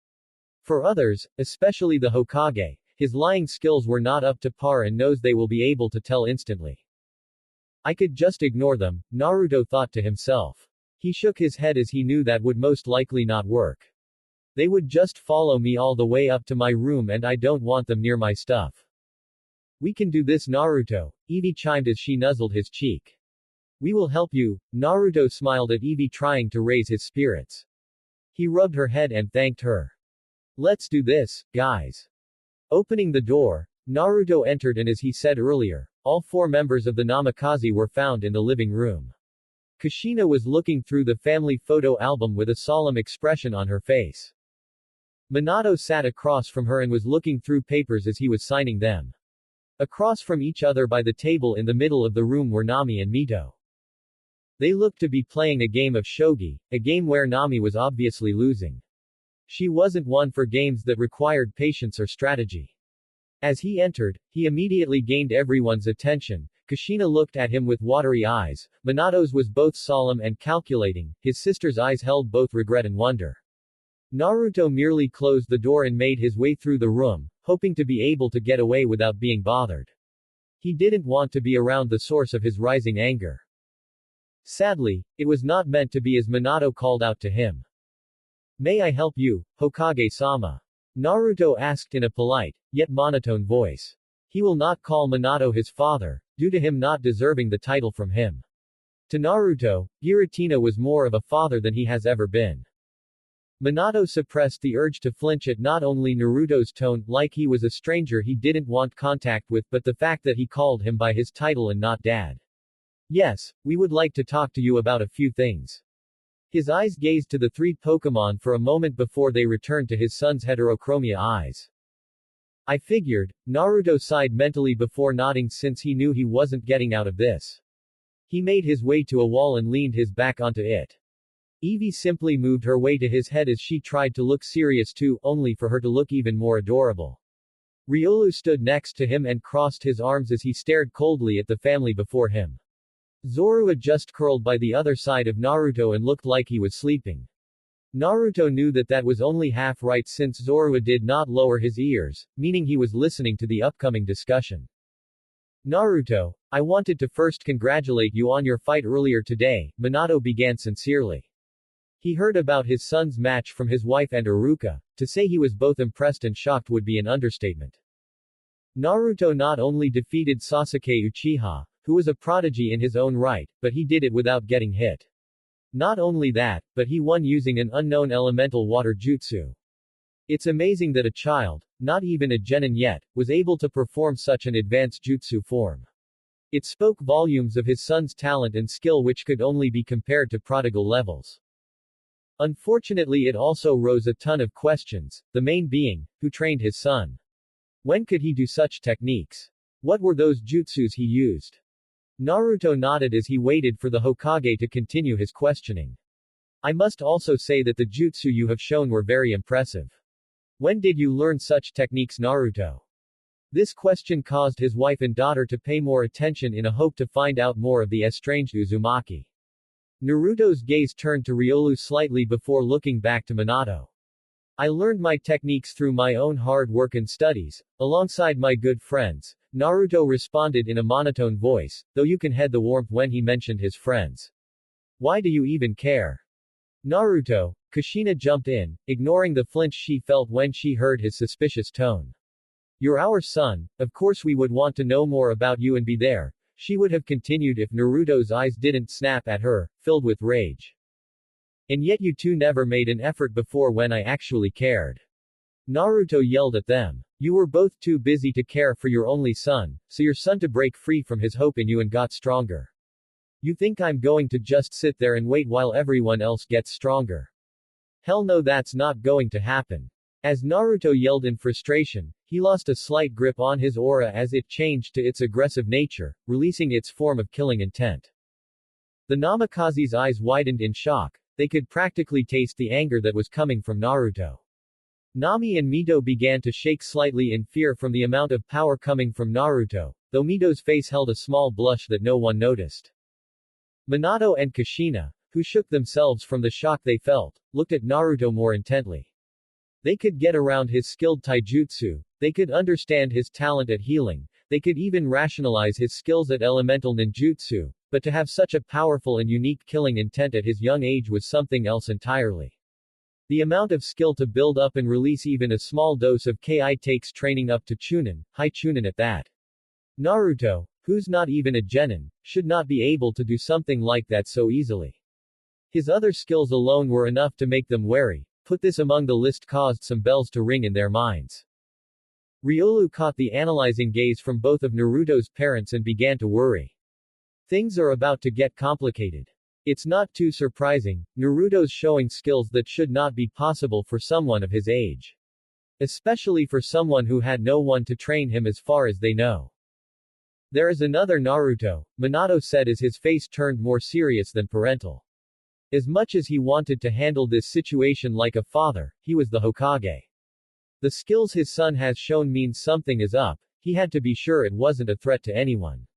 For others, especially the Hokage, his lying skills were not up to par and knows they will be able to tell instantly. I could just ignore them, Naruto thought to himself. He shook his head as he knew that would most likely not work. They would just follow me all the way up to my room and I don't want them near my stuff. We can do this, Naruto, Eevee chimed as she nuzzled his cheek. We will help you, Naruto smiled at Eevee trying to raise his spirits. He rubbed her head and thanked her. Let's do this, guys. Opening the door, Naruto entered and as he said earlier, all 4 members of the Namikaze were found in the living room. Kushina was looking through the family photo album with a solemn expression on her face. Minato sat across from her and was looking through papers as he was signing them. Across from each other by the table in the middle of the room were Nami and Mito. They looked to be playing a game of shogi, a game where Nami was obviously losing. She wasn't one for games that required patience or strategy. As he entered, he immediately gained everyone's attention. Kushina looked at him with watery eyes. Minato's was both solemn and calculating, his sister's eyes held both regret and wonder. Naruto merely closed the door and made his way through the room, hoping to be able to get away without being bothered. He didn't want to be around the source of his rising anger. Sadly, it was not meant to be as Minato called out to him. May I help you, Hokage-sama? Naruto asked in a polite, yet monotone voice. He will not call Minato his father, due to him not deserving the title from him. To Naruto, Giratina was more of a father than he has ever been. Minato suppressed the urge to flinch at not only Naruto's tone, like he was a stranger he didn't want contact with, but the fact that he called him by his title and not dad. Yes, we would like to talk to you about a few things. His eyes gazed to the 3 Pokémon for a moment before they returned to his son's heterochromia eyes. I figured, Naruto sighed mentally before nodding since he knew he wasn't getting out of this. He made his way to a wall and leaned his back onto it. Eevee simply moved her way to his head as she tried to look serious too, only for her to look even more adorable. Riolu stood next to him and crossed his arms as he stared coldly at the family before him. Zorua just curled by the other side of Naruto and looked like he was sleeping. Naruto knew that that was only half right since Zorua did not lower his ears, meaning he was listening to the upcoming discussion. Naruto, I wanted to first congratulate you on your fight earlier today, Minato began sincerely. He heard about his son's match from his wife and Iruka. To say he was both impressed and shocked would be an understatement. Naruto not only defeated Sasuke Uchiha, who was a prodigy in his own right, but he did it without getting hit. Not only that, but he won using an unknown elemental water jutsu. It's amazing that a child, not even a genin yet, was able to perform such an advanced jutsu form. It spoke volumes of his son's talent and skill which could only be compared to prodigal levels. Unfortunately it also rose a ton of questions, the main being, who trained his son? When could he do such techniques? What were those jutsus he used? Naruto nodded as he waited for the Hokage to continue his questioning. I must also say that the jutsu you have shown were very impressive. When did you learn such techniques, Naruto? This question caused his wife and daughter to pay more attention in a hope to find out more of the estranged Uzumaki. Naruto's gaze turned to Riolu slightly before looking back to Minato. I learned my techniques through my own hard work and studies, alongside my good friends, Naruto responded in a monotone voice, though you can head the warmth when he mentioned his friends. Why do you even care? Naruto, Kushina jumped in, ignoring the flinch she felt when she heard his suspicious tone. You're our son, of course we would want to know more about you and be there, she would have continued if Naruto's eyes didn't snap at her, filled with rage. And yet you two never made an effort before when I actually cared. Naruto yelled at them. You were both too busy to care for your only son, so your son to break free from his hope in you and got stronger. You think I'm going to just sit there and wait while everyone else gets stronger? Hell no, that's not going to happen. As Naruto yelled in frustration, he lost a slight grip on his aura as it changed to its aggressive nature, releasing its form of killing intent. The Namikaze's eyes widened in shock, they could practically taste the anger that was coming from Naruto. Nami and Mito began to shake slightly in fear from the amount of power coming from Naruto, though Mito's face held a small blush that no one noticed. Minato and Kushina, who shook themselves from the shock they felt, looked at Naruto more intently. They could get around his skilled taijutsu, they could understand his talent at healing, they could even rationalize his skills at elemental ninjutsu, but to have such a powerful and unique killing intent at his young age was something else entirely. The amount of skill to build up and release even a small dose of Ki takes training up to Chunin, high Chunin at that. Naruto, who's not even a genin, should not be able to do something like that so easily. His other skills alone were enough to make them wary. Put this among the list caused some bells to ring in their minds. Riolu caught the analyzing gaze from both of Naruto's parents and began to worry. Things are about to get complicated. It's not too surprising, Naruto's showing skills that should not be possible for someone of his age. Especially for someone who had no one to train him as far as they know. There is another Naruto, Minato said as his face turned more serious than parental. As much as he wanted to handle this situation like a father, he was the Hokage. The skills his son has shown means something is up, he had to be sure it wasn't a threat to anyone.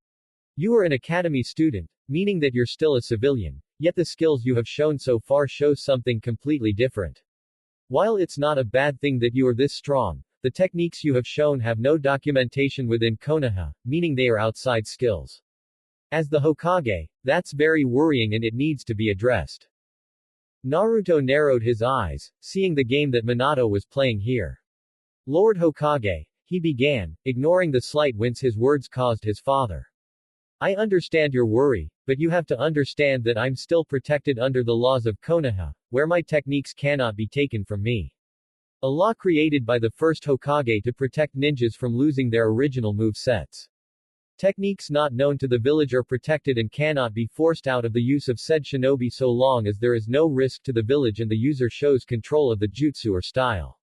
You are an academy student, meaning that you're still a civilian, yet the skills you have shown so far show something completely different. While it's not a bad thing that you are this strong, the techniques you have shown have no documentation within Konoha, meaning they are outside skills. As the Hokage, that's very worrying and it needs to be addressed. Naruto narrowed his eyes, seeing the game that Minato was playing here. Lord Hokage, he began, ignoring the slight wince his words caused his father. I understand your worry, but you have to understand that I'm still protected under the laws of Konoha, where my techniques cannot be taken from me. A law created by the first Hokage to protect ninjas from losing their original move sets. Techniques not known to the village are protected and cannot be forced out of the use of said shinobi so long as there is no risk to the village and the user shows control of the jutsu or style.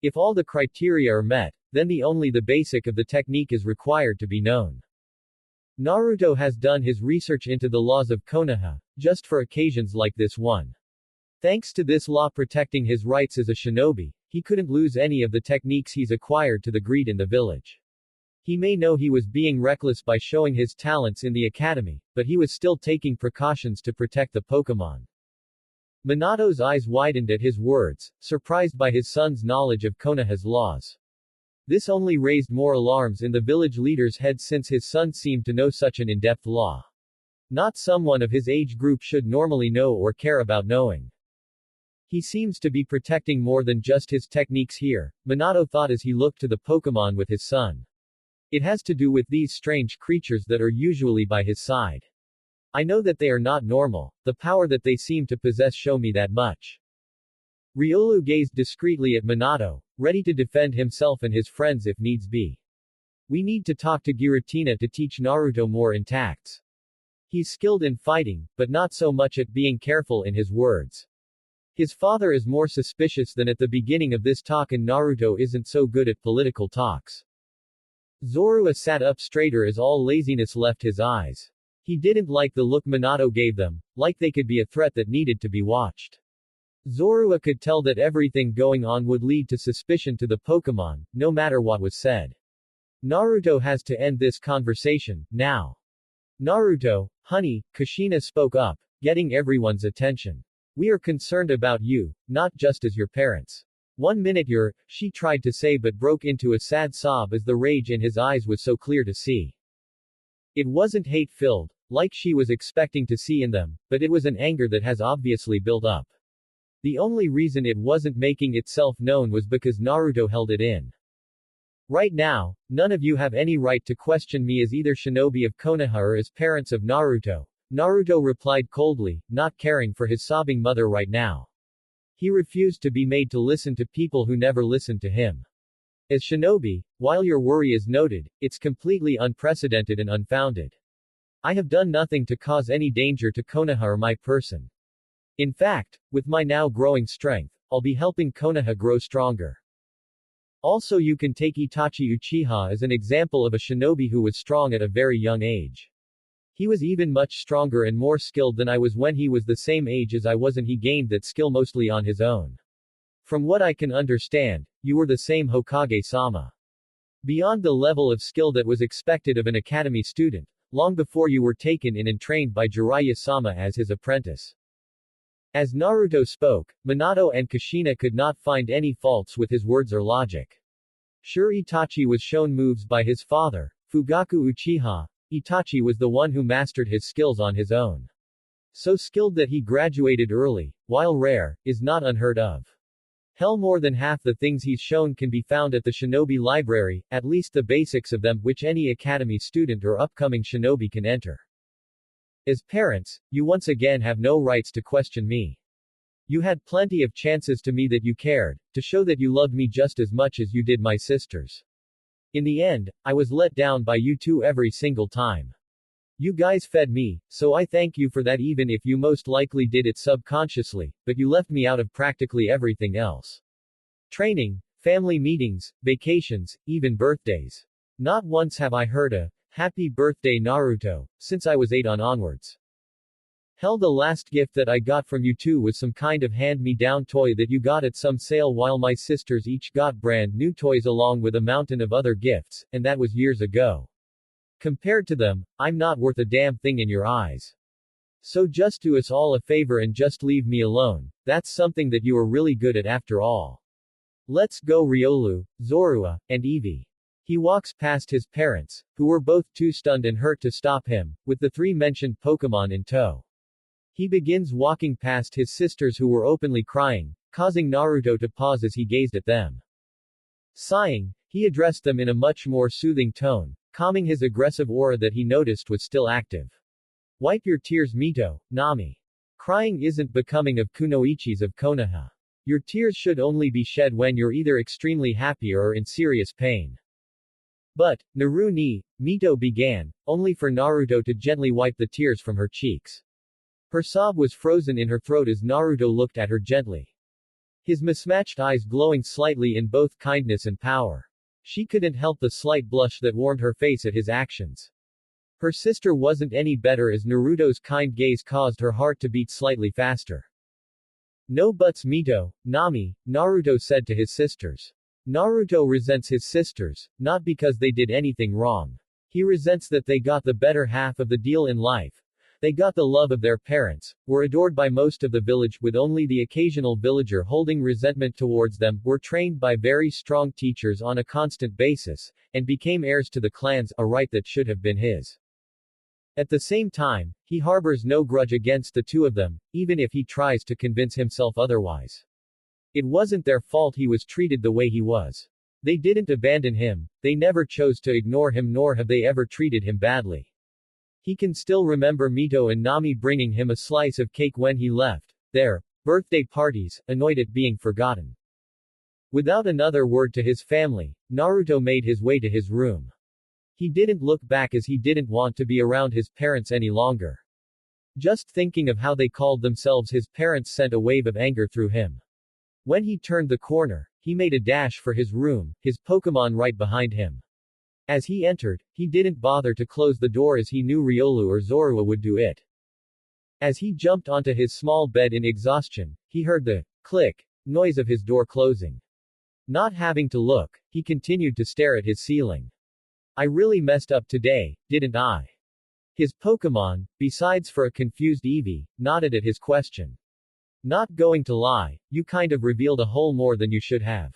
If all the criteria are met, then the basic of the technique is required to be known. Naruto has done his research into the laws of Konoha, just for occasions like this one. Thanks to this law protecting his rights as a shinobi, he couldn't lose any of the techniques he's acquired to the greed in the village. He may know he was being reckless by showing his talents in the academy, but he was still taking precautions to protect the Pokémon. Minato's eyes widened at his words, surprised by his son's knowledge of Konoha's laws. This only raised more alarms in the village leader's head since his son seemed to know such an in-depth law. Not someone of his age group should normally know or care about knowing. He seems to be protecting more than just his techniques here, Minato thought as he looked to the Pokémon with his son. It has to do with these strange creatures that are usually by his side. I know that they are not normal, the power that they seem to possess show me that much. Riolu gazed discreetly at Minato, ready to defend himself and his friends if needs be. We need to talk to Giratina to teach Naruto more in tacts. He's skilled in fighting, but not so much at being careful in his words. His father is more suspicious than at the beginning of this talk and Naruto isn't so good at political talks. Zorua sat up straighter as all laziness left his eyes. He didn't like the look Minato gave them, like they could be a threat that needed to be watched. Zorua could tell that everything going on would lead to suspicion to the Pokémon, no matter what was said. Naruto has to end this conversation, now. Naruto, honey, Kushina spoke up, getting everyone's attention. We are concerned about you, not just as your parents. 1 minute she tried to say but broke into a sad sob as the rage in his eyes was so clear to see. It wasn't hate-filled, like she was expecting to see in them, but it was an anger that has obviously built up. The only reason it wasn't making itself known was because Naruto held it in. Right now, none of you have any right to question me as either shinobi of Konoha or as parents of Naruto. Naruto replied coldly, not caring for his sobbing mother right now. He refused to be made to listen to people who never listened to him. As shinobi, while your worry is noted, it's completely unprecedented and unfounded. I have done nothing to cause any danger to Konoha or my person. In fact, with my now growing strength, I'll be helping Konoha grow stronger. Also, you can take Itachi Uchiha as an example of a shinobi who was strong at a very young age. He was even much stronger and more skilled than I was when he was the same age as I was, and he gained that skill mostly on his own. From what I can understand, you were the same Hokage-sama. Beyond the level of skill that was expected of an academy student, long before you were taken in and trained by Jiraiya-sama as his apprentice. As Naruto spoke, Minato and Kushina could not find any faults with his words or logic. Sure, Itachi was shown moves by his father, Fugaku Uchiha. Itachi was the one who mastered his skills on his own. So skilled that he graduated early, while rare, is not unheard of. Hell, more than half the things he's shown can be found at the shinobi library, at least the basics of them, which any academy student or upcoming shinobi can enter. As parents, you once again have no rights to question me. You had plenty of chances to me that you cared, to show that you loved me just as much as you did my sisters. In the end, I was let down by you two every single time. You guys fed me, so I thank you for that, even if you most likely did it subconsciously, but you left me out of practically everything else. Training, family meetings, vacations, even birthdays. Not once have I heard a happy birthday Naruto, since I was 8 onwards. Hell, the last gift that I got from you two was some kind of hand-me-down toy that you got at some sale, while my sisters each got brand new toys along with a mountain of other gifts, and that was years ago. Compared to them, I'm not worth a damn thing in your eyes. So just do us all a favor and just leave me alone. That's something that you are really good at after all. Let's go, Riolu, Zorua, and Eevee. He walks past his parents, who were both too stunned and hurt to stop him, with the 3 mentioned Pokémon in tow. He begins walking past his sisters, who were openly crying, causing Naruto to pause as he gazed at them. Sighing, he addressed them in a much more soothing tone, calming his aggressive aura that he noticed was still active. Wipe your tears, Mito, Nami. Crying isn't becoming of kunoichis of Konoha. Your tears should only be shed when you're either extremely happy or in serious pain. But, Naru ni, Mito began, only for Naruto to gently wipe the tears from her cheeks. Her sob was frozen in her throat as Naruto looked at her gently. His mismatched eyes glowing slightly in both kindness and power. She couldn't help the slight blush that warmed her face at his actions. Her sister wasn't any better as Naruto's kind gaze caused her heart to beat slightly faster. No buts, Mito, Nami, Naruto said to his sisters. Naruto resents his sisters, not because they did anything wrong. He resents that they got the better half of the deal in life. They got the love of their parents, were adored by most of the village with only the occasional villager holding resentment towards them, were trained by very strong teachers on a constant basis, and became heirs to the clans, a right that should have been his. At the same time, he harbors no grudge against the two of them, even if he tries to convince himself otherwise. It wasn't their fault he was treated the way he was. They didn't abandon him, they never chose to ignore him, nor have they ever treated him badly. He can still remember Mito and Nami bringing him a slice of cake when he left their birthday parties, annoyed at being forgotten. Without another word to his family, Naruto made his way to his room. He didn't look back as he didn't want to be around his parents any longer. Just thinking of how they called themselves his parents sent a wave of anger through him. When he turned the corner, he made a dash for his room, his Pokémon right behind him. As he entered, he didn't bother to close the door as he knew Riolu or Zorua would do it. As he jumped onto his small bed in exhaustion, he heard the click noise of his door closing. Not having to look, he continued to stare at his ceiling. I really messed up today, didn't I? His Pokémon, besides for a confused Eevee, nodded at his question. Not going to lie, you kind of revealed a whole more than you should have.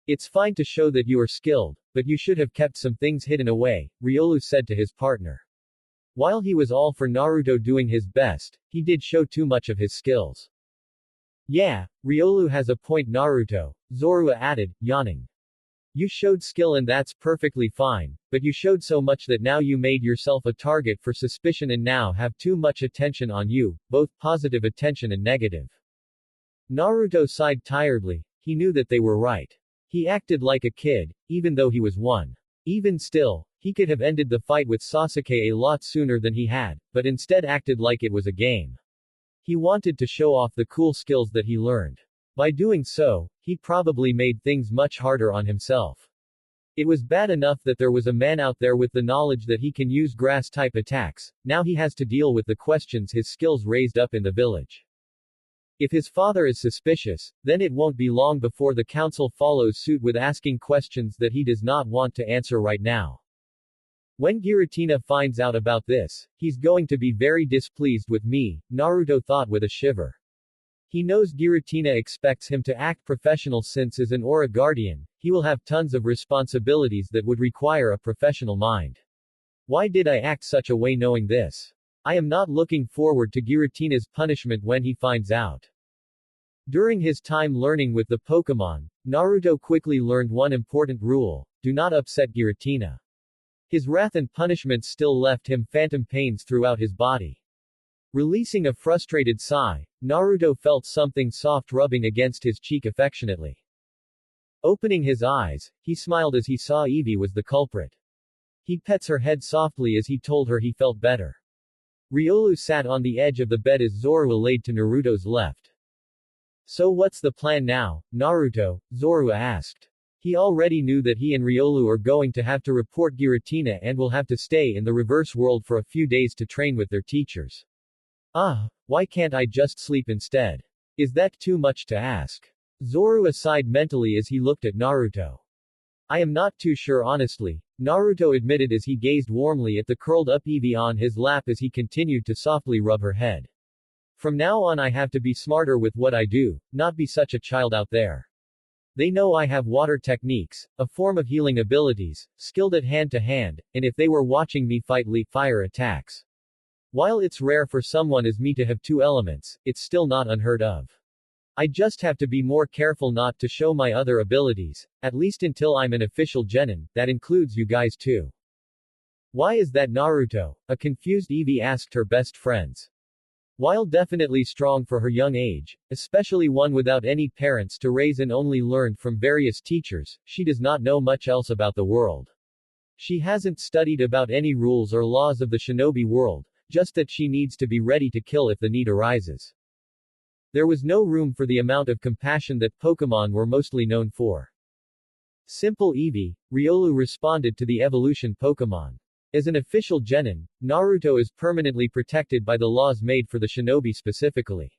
It's fine to show that you are skilled, but you should have kept some things hidden away, Riolu said to his partner. While he was all for Naruto doing his best, he did show too much of his skills. Yeah, Riolu has a point, Naruto, Zorua added, yawning. You showed skill and that's perfectly fine, but you showed so much that now you made yourself a target for suspicion and now have too much attention on you, both positive attention and negative. Naruto sighed tiredly, he knew that they were right. He acted like a kid, even though he was one. Even still, he could have ended the fight with Sasuke a lot sooner than he had, but instead acted like it was a game. He wanted to show off the cool skills that he learned. By doing so, he probably made things much harder on himself. It was bad enough that there was a man out there with the knowledge that he can use grass-type attacks, now he has to deal with the questions his skills raised up in the village. If his father is suspicious, then it won't be long before the council follows suit with asking questions that he does not want to answer right now. When Giratina finds out about this, he's going to be very displeased with me, Naruto thought with a shiver. He knows Giratina expects him to act professional since as an Aura Guardian, he will have tons of responsibilities that would require a professional mind. Why did I act such a way knowing this? I am not looking forward to Giratina's punishment when he finds out. During his time learning with the Pokémon, Naruto quickly learned one important rule: do not upset Giratina. His wrath and punishment still left him phantom pains throughout his body. Releasing a frustrated sigh, Naruto felt something soft rubbing against his cheek affectionately. Opening his eyes, he smiled as he saw Eevee was the culprit. He pets her head softly as he told her he felt better. Riolu sat on the edge of the bed as Zorua laid to Naruto's left. So what's the plan now, Naruto? Zorua asked. He already knew that he and Riolu are going to have to report Giratina and will have to stay in the reverse world for a few days to train with their teachers. Why can't I just sleep instead? Is that too much to ask? Zorua sighed mentally as he looked at Naruto. I am not too sure honestly, Naruto admitted as he gazed warmly at the curled-up Eevee on his lap as he continued to softly rub her head. From now on I have to be smarter with what I do, not be such a child out there. They know I have water techniques, a form of healing abilities, skilled at hand-to-hand, and if they were watching me fight fire attacks. While it's rare for someone as me to have two elements, it's still not unheard of. I just have to be more careful not to show my other abilities, at least until I'm an official genin, that includes you guys too. Why is that, Naruto? A confused Eevee asked her best friends. While definitely strong for her young age, especially one without any parents to raise and only learned from various teachers, she does not know much else about the world. She hasn't studied about any rules or laws of the shinobi world, just that she needs to be ready to kill if the need arises. There was no room for the amount of compassion that Pokémon were mostly known for. Simple Eevee, Riolu responded to the evolution Pokémon. As an official genin, Naruto is permanently protected by the laws made for the shinobi specifically.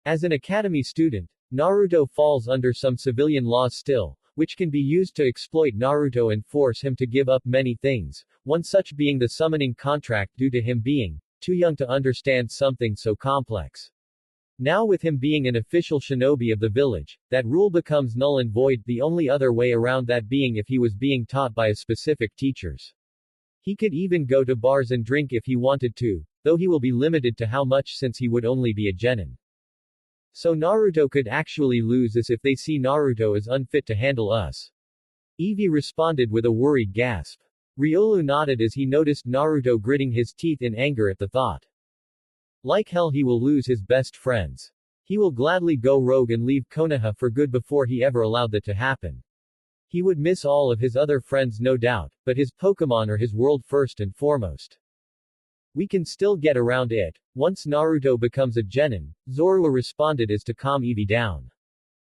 As an academy student, Naruto falls under some civilian laws still, which can be used to exploit Naruto and force him to give up many things, one such being the summoning contract due to him being too young to understand something so complex. Now with him being an official shinobi of the village, that rule becomes null and void, the only other way around that being if he was being taught by a specific teachers. He could even go to bars and drink if he wanted to, though he will be limited to how much since he would only be a genin. So Naruto could actually lose as if they see Naruto as unfit to handle us. Eevee responded with a worried gasp. Riolu nodded as he noticed Naruto gritting his teeth in anger at the thought. Like hell he will lose his best friends. He will gladly go rogue and leave Konoha for good before he ever allowed that to happen. He would miss all of his other friends no doubt, but his Pokémon are his world first and foremost. We can still get around it. Once Naruto becomes a genin, Zorua responded as to calm Eevee down.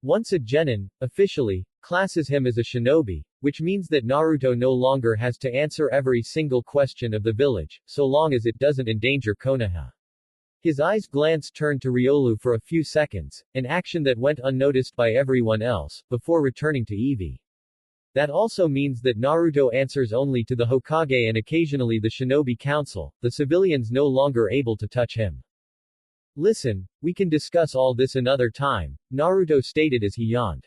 Once a genin, officially, classes him as a shinobi, which means that Naruto no longer has to answer every single question of the village, so long as it doesn't endanger Konoha. His eyes glance turned to Riolu for a few seconds, an action that went unnoticed by everyone else, before returning to Eevee. That also means that Naruto answers only to the Hokage and occasionally the Shinobi Council, the civilians no longer able to touch him. Listen, we can discuss all this another time, Naruto stated as he yawned.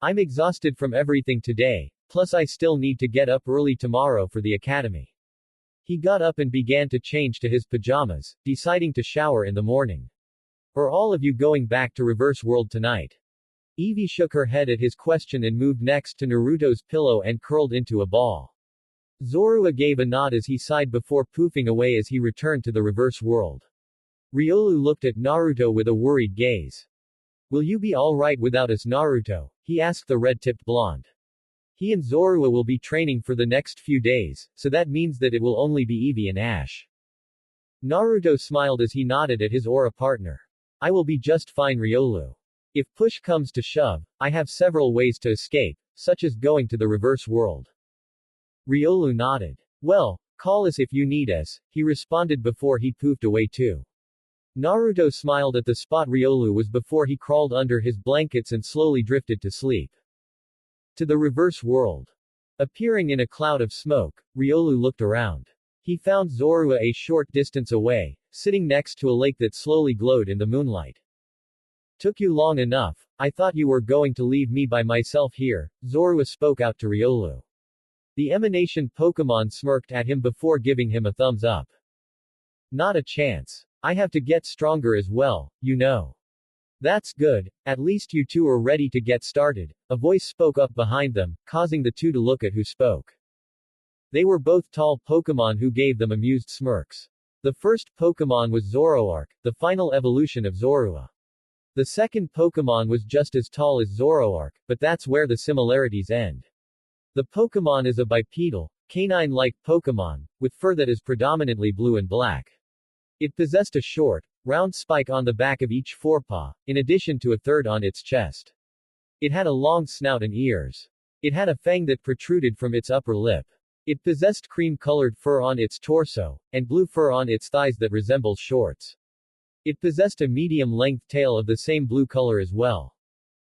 I'm exhausted from everything today, plus I still need to get up early tomorrow for the academy. He got up and began to change to his pajamas, deciding to shower in the morning. Or all of you going back to reverse world tonight? Evie shook her head at his question and moved next to Naruto's pillow and curled into a ball. Zorua gave a nod as he sighed before poofing away as he returned to the reverse world. Riolu looked at Naruto with a worried gaze. Will you be alright without us, Naruto? He asked the red-tipped blonde. He and Zorua will be training for the next few days, so that means that it will only be Evie and Ash. Naruto smiled as he nodded at his aura partner. I will be just fine, Riolu. If push comes to shove, I have several ways to escape, such as going to the reverse world. Riolu nodded. Well, call us if you need us, he responded before he poofed away too. Naruto smiled at the spot Riolu was before he crawled under his blankets and slowly drifted to sleep. To the reverse world. Appearing in a cloud of smoke, Riolu looked around. He found Zorua a short distance away, sitting next to a lake that slowly glowed in the moonlight. Took you long enough, I thought you were going to leave me by myself here, Zorua spoke out to Riolu. The emanation Pokémon smirked at him before giving him a thumbs up. Not a chance. I have to get stronger as well, you know. That's good, at least you two are ready to get started, a voice spoke up behind them, causing the two to look at who spoke. They were both tall Pokémon who gave them amused smirks. The first Pokémon was Zoroark, the final evolution of Zorua. The second Pokémon was just as tall as Zoroark, but that's where the similarities end. The Pokémon is a bipedal, canine-like Pokémon, with fur that is predominantly blue and black. It possessed a short, round spike on the back of each forepaw, in addition to a third on its chest. It had a long snout and ears. It had a fang that protruded from its upper lip. It possessed cream-colored fur on its torso, and blue fur on its thighs that resembles shorts. It possessed a medium-length tail of the same blue color as well.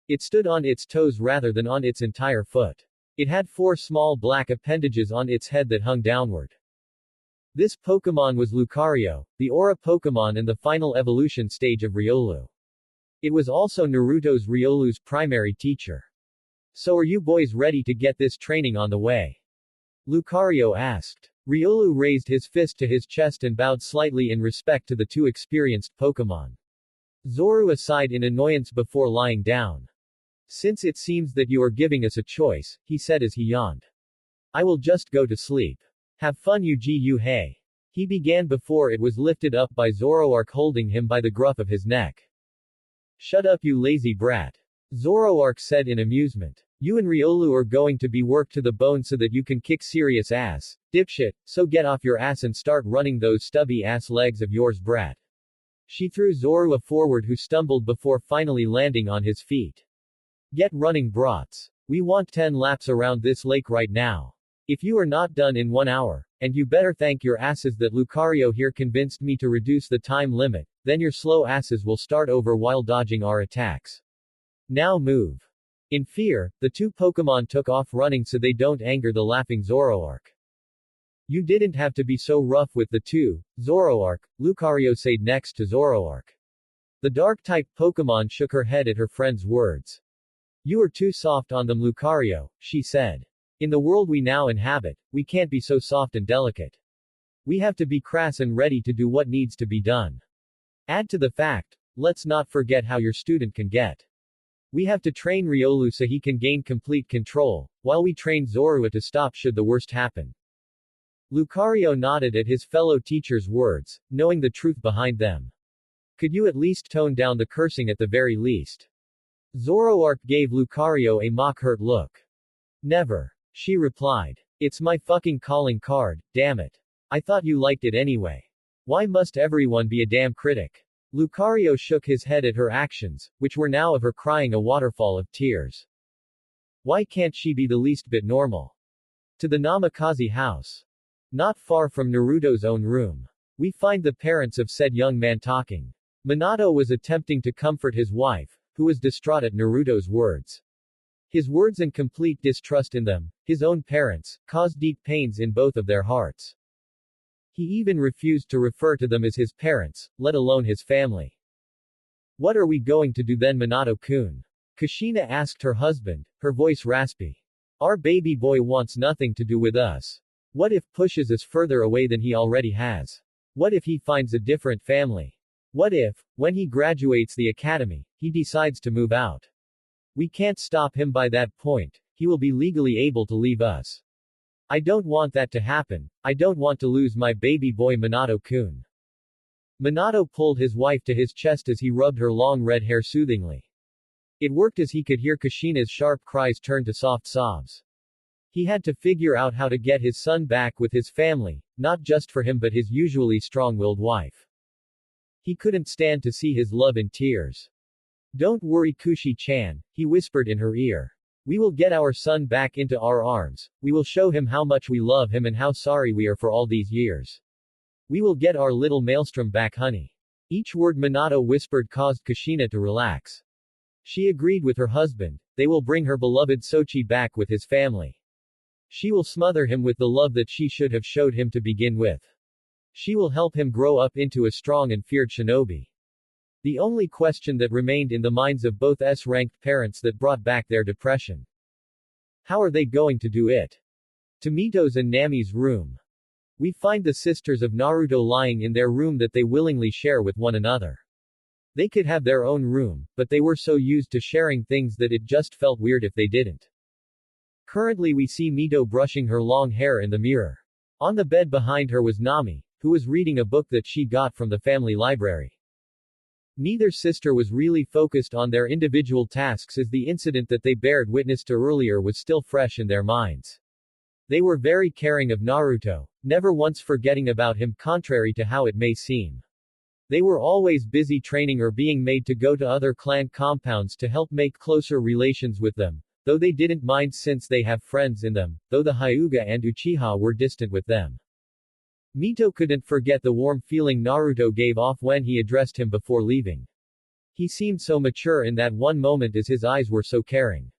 It stood on its toes rather than on its entire foot. It had 4 small black appendages on its head that hung downward. This Pokémon was Lucario, the Aura Pokémon and the final evolution stage of Riolu. It was also Naruto's Riolu's primary teacher. So are you boys ready to get this training on the way? Lucario asked. Riolu raised his fist to his chest and bowed slightly in respect to the two experienced Pokémon. Zorua sighed in annoyance before lying down. Since it seems that you are giving us a choice, he said as he yawned. I will just go to sleep. Have fun, Yuji. He began before it was lifted up by Zoroark holding him by the gruff of his neck. Shut up, you lazy brat. Zoroark said in amusement. You and Riolu are going to be worked to the bone so that you can kick serious ass, dipshit, so get off your ass and start running those stubby ass legs of yours, brat. She threw Zorua forward, who stumbled before finally landing on his feet. Get running, brats. We want 10 laps around this lake right now. If you are not done in 1 hour, and you better thank your asses that Lucario here convinced me to reduce the time limit, then your slow asses will start over while dodging our attacks. Now move. In fear, the two Pokémon took off running so they don't anger the laughing Zoroark. You didn't have to be so rough with the two, Zoroark, Lucario said next to Zoroark. The dark-type Pokémon shook her head at her friend's words. You are too soft on them, Lucario, she said. In the world we now inhabit, we can't be so soft and delicate. We have to be crass and ready to do what needs to be done. Add to the fact, let's not forget how your student can get. We have to train Riolu so he can gain complete control, while we train Zorua to stop should the worst happen. Lucario nodded at his fellow teacher's words, knowing the truth behind them. Could you at least tone down the cursing at the very least? Zoroark gave Lucario a mock-hurt look. Never. She replied. It's my fucking calling card, damn it. I thought you liked it anyway. Why must everyone be a damn critic? Lucario shook his head at her actions, which were now of her crying a waterfall of tears. Why can't she be the least bit normal? To the Namikaze house. Not far from Naruto's own room. We find the parents of said young man talking. Minato was attempting to comfort his wife, who was distraught at Naruto's words. His words and complete distrust in them, his own parents, caused deep pains in both of their hearts. He even refused to refer to them as his parents, let alone his family. What are we going to do then, Minato-kun? Kushina asked her husband, her voice raspy. Our baby boy wants nothing to do with us. What if pushes us further away than he already has? What if he finds a different family? What if, when he graduates the academy, he decides to move out? We can't stop him by that point, he will be legally able to leave us. I don't want that to happen, I don't want to lose my baby boy Minato-kun. Minato pulled his wife to his chest as he rubbed her long red hair soothingly. It worked as he could hear Kushina's sharp cries turn to soft sobs. He had to figure out how to get his son back with his family, not just for him but his usually strong-willed wife. He couldn't stand to see his love in tears. Don't worry Kushi-chan, he whispered in her ear. We will get our son back into our arms, we will show him how much we love him and how sorry we are for all these years. We will get our little Maelstrom back honey. Each word Minato whispered caused Kushina to relax. She agreed with her husband, they will bring her beloved Sochi back with his family. She will smother him with the love that she should have showed him to begin with. She will help him grow up into a strong and feared shinobi. The only question that remained in the minds of both S-ranked parents that brought back their depression. How are they going to do it? To Mito's and Nami's room. We find the sisters of Naruto lying in their room that they willingly share with one another. They could have their own room, but they were so used to sharing things that it just felt weird if they didn't. Currently we see Mito brushing her long hair in the mirror. On the bed behind her was Nami, who was reading a book that she got from the family library. Neither sister was really focused on their individual tasks as the incident that they bared witness to earlier was still fresh in their minds. They were very caring of Naruto, never once forgetting about him contrary to how it may seem. They were always busy training or being made to go to other clan compounds to help make closer relations with them, though they didn't mind since they have friends in them, though the Hyuga and Uchiha were distant with them. Mito couldn't forget the warm feeling Naruto gave off when he addressed him before leaving. He seemed so mature in that one moment as his eyes were so caring.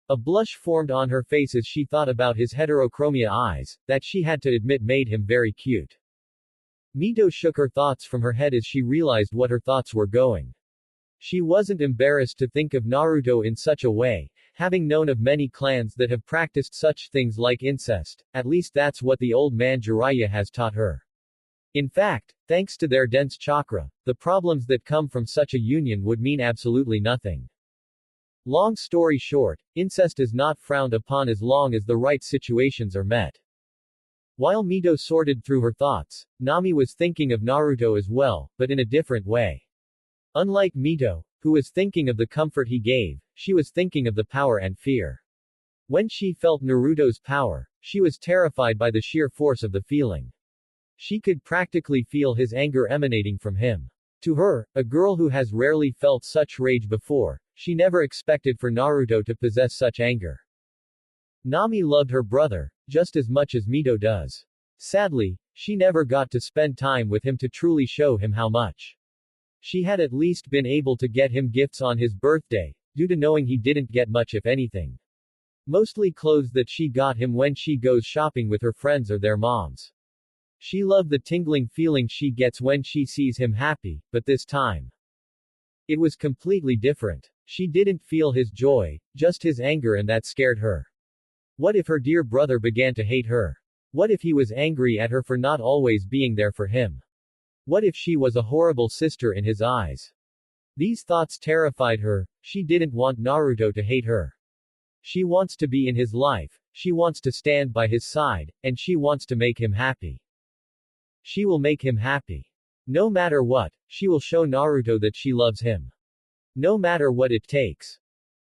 A blush formed on her face as she thought about his heterochromia eyes, that she had to admit made him very cute. Mito shook her thoughts from her head as she realized what her thoughts were going. She wasn't embarrassed to think of Naruto in such a way, having known of many clans that have practiced such things like incest, at least that's what the old man Jiraiya has taught her. In fact, thanks to their dense chakra, the problems that come from such a union would mean absolutely nothing. Long story short, incest is not frowned upon as long as the right situations are met. While Mito sorted through her thoughts, Nami was thinking of Naruto as well, but in a different way. Unlike Mito, who was thinking of the comfort he gave, she was thinking of the power and fear. When she felt Naruto's power, she was terrified by the sheer force of the feeling. She could practically feel his anger emanating from him. To her, a girl who has rarely felt such rage before, she never expected for Naruto to possess such anger. Nami loved her brother, just as much as Mito does. Sadly, she never got to spend time with him to truly show him how much. She had at least been able to get him gifts on his birthday, due to knowing he didn't get much if anything. Mostly clothes that she got him when she goes shopping with her friends or their moms. She loved the tingling feeling she gets when she sees him happy, but this time, it was completely different. She didn't feel his joy, just his anger, and that scared her. What if her dear brother began to hate her? What if he was angry at her for not always being there for him? What if she was a horrible sister in his eyes? These thoughts terrified her. She didn't want Naruto to hate her. She wants to be in his life, she wants to stand by his side, and she wants to make him happy. She will make him happy. No matter what, she will show Naruto that she loves him. No matter what it takes.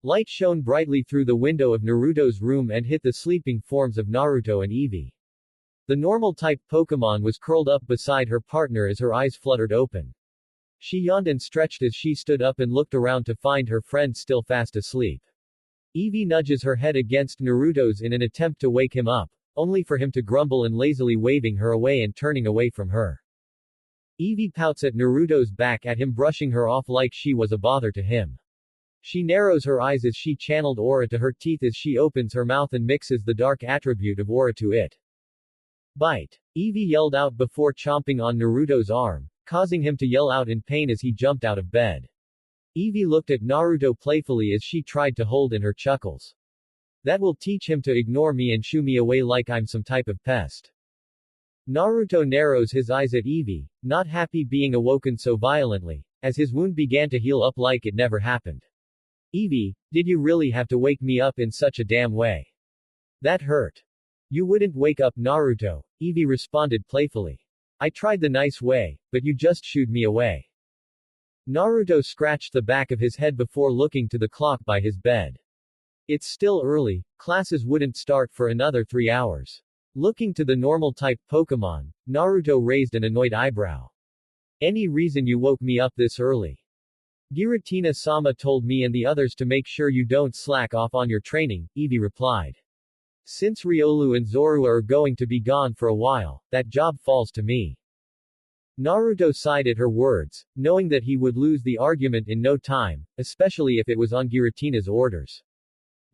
Light shone brightly through the window of Naruto's room and hit the sleeping forms of Naruto and Eevee. The normal-type Pokémon was curled up beside her partner as her eyes fluttered open. She yawned and stretched as she stood up and looked around to find her friend still fast asleep. Eevee nudges her head against Naruto's in an attempt to wake him up, only for him to grumble and lazily waving her away and turning away from her. Eevee pouts at Naruto's back at him, brushing her off like she was a bother to him. She narrows her eyes as she channeled aura to her teeth as she opens her mouth and mixes the dark attribute of aura to it. Bite! Eevee yelled out before chomping on Naruto's arm, causing him to yell out in pain as he jumped out of bed. Eevee looked at Naruto playfully as she tried to hold in her chuckles. That will teach him to ignore me and shoo me away like I'm some type of pest. Naruto narrows his eyes at Eevee, not happy being awoken so violently, as his wound began to heal up like it never happened. Eevee, did you really have to wake me up in such a damn way? That hurt. You wouldn't wake up Naruto, Eevee responded playfully. I tried the nice way, but you just shooed me away. Naruto scratched the back of his head before looking to the clock by his bed. It's still early, classes wouldn't start for another 3 hours. Looking to the normal-type Pokémon, Naruto raised an annoyed eyebrow. Any reason you woke me up this early? Giratina-sama told me and the others to make sure you don't slack off on your training, Eevee replied. Since Riolu and Zorua are going to be gone for a while, that job falls to me. Naruto sighed at her words, knowing that he would lose the argument in no time, especially if it was on Giratina's orders.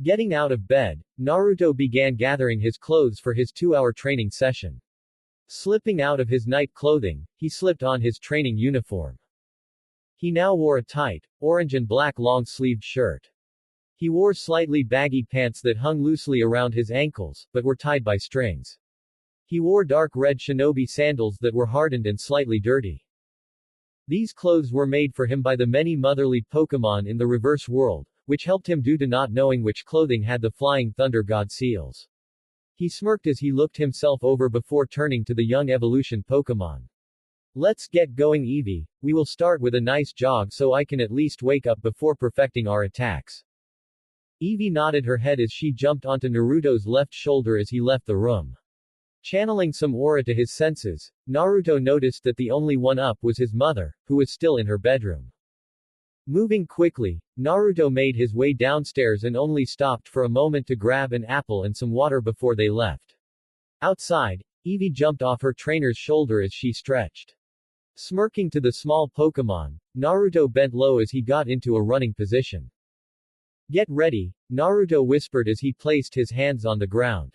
Getting out of bed, Naruto began gathering his clothes for his 2-hour training session. Slipping out of his night clothing, he slipped on his training uniform. He now wore a tight, orange and black long-sleeved shirt. He wore slightly baggy pants that hung loosely around his ankles, but were tied by strings. He wore dark red shinobi sandals that were hardened and slightly dirty. These clothes were made for him by the many motherly Pokémon in the reverse world, which helped him due to not knowing which clothing had the flying thunder god seals. He smirked as he looked himself over before turning to the young evolution Pokémon. Let's get going Eevee, we will start with a nice jog so I can at least wake up before perfecting our attacks. Eevee nodded her head as she jumped onto Naruto's left shoulder as he left the room. Channeling some aura to his senses, Naruto noticed that the only one up was his mother, who was still in her bedroom. Moving quickly, Naruto made his way downstairs and only stopped for a moment to grab an apple and some water before they left. Outside, Eevee jumped off her trainer's shoulder as she stretched. Smirking to the small Pokémon, Naruto bent low as he got into a running position. Get ready, Naruto whispered as he placed his hands on the ground.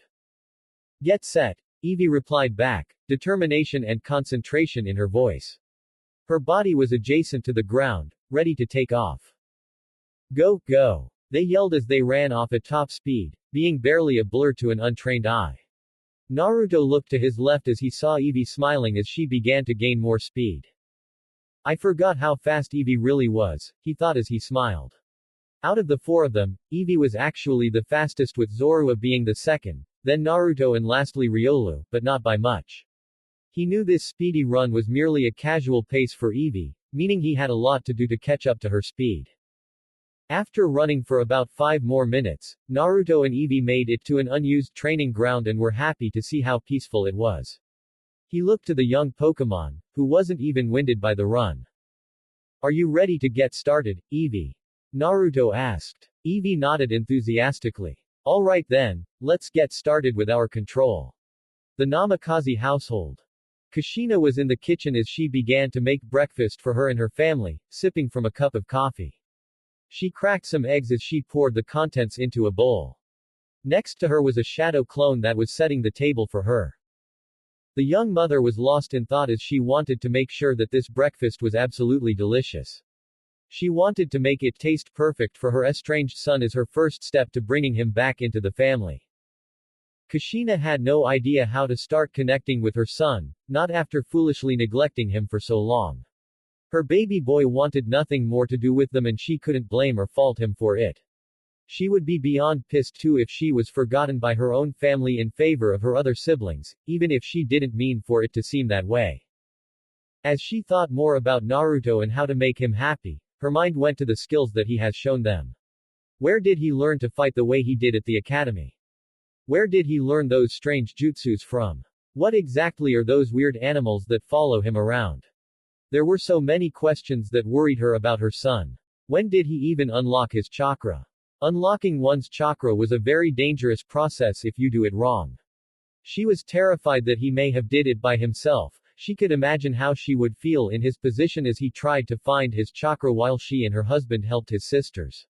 Get set, Eevee replied back, determination and concentration in her voice. Her body was adjacent to the ground, ready to take off. Go, go! They yelled as they ran off at top speed, being barely a blur to an untrained eye. Naruto looked to his left as he saw Eevee smiling as she began to gain more speed. I forgot how fast Eevee really was, he thought as he smiled. Out of the 4 of them, Eevee was actually the fastest with Zorua being the second, then Naruto and lastly Riolu, but not by much. He knew this speedy run was merely a casual pace for Eevee, meaning he had a lot to do to catch up to her speed. After running for about 5 more minutes, Naruto and Eevee made it to an unused training ground and were happy to see how peaceful it was. He looked to the young Pokémon, who wasn't even winded by the run. Are you ready to get started, Eevee? Naruto asked. Eevee nodded enthusiastically. Alright then, let's get started with our control. The Namikaze household. Kushina was in the kitchen as she began to make breakfast for her and her family, sipping from a cup of coffee. She cracked some eggs as she poured the contents into a bowl. Next to her was a shadow clone that was setting the table for her. The young mother was lost in thought as she wanted to make sure that this breakfast was absolutely delicious. She wanted to make it taste perfect for her estranged son as her first step to bringing him back into the family. Kushina had no idea how to start connecting with her son, not after foolishly neglecting him for so long. Her baby boy wanted nothing more to do with them and she couldn't blame or fault him for it. She would be beyond pissed too if she was forgotten by her own family in favor of her other siblings, even if she didn't mean for it to seem that way. As she thought more about Naruto and how to make him happy, her mind went to the skills that he has shown them. Where did he learn to fight the way he did at the academy? Where did he learn those strange jutsus from? What exactly are those weird animals that follow him around? There were so many questions that worried her about her son. When did he even unlock his chakra? Unlocking one's chakra was a very dangerous process if you do it wrong. She was terrified that he may have did it by himself. She could imagine how she would feel in his position as he tried to find his chakra while she and her husband helped his sisters.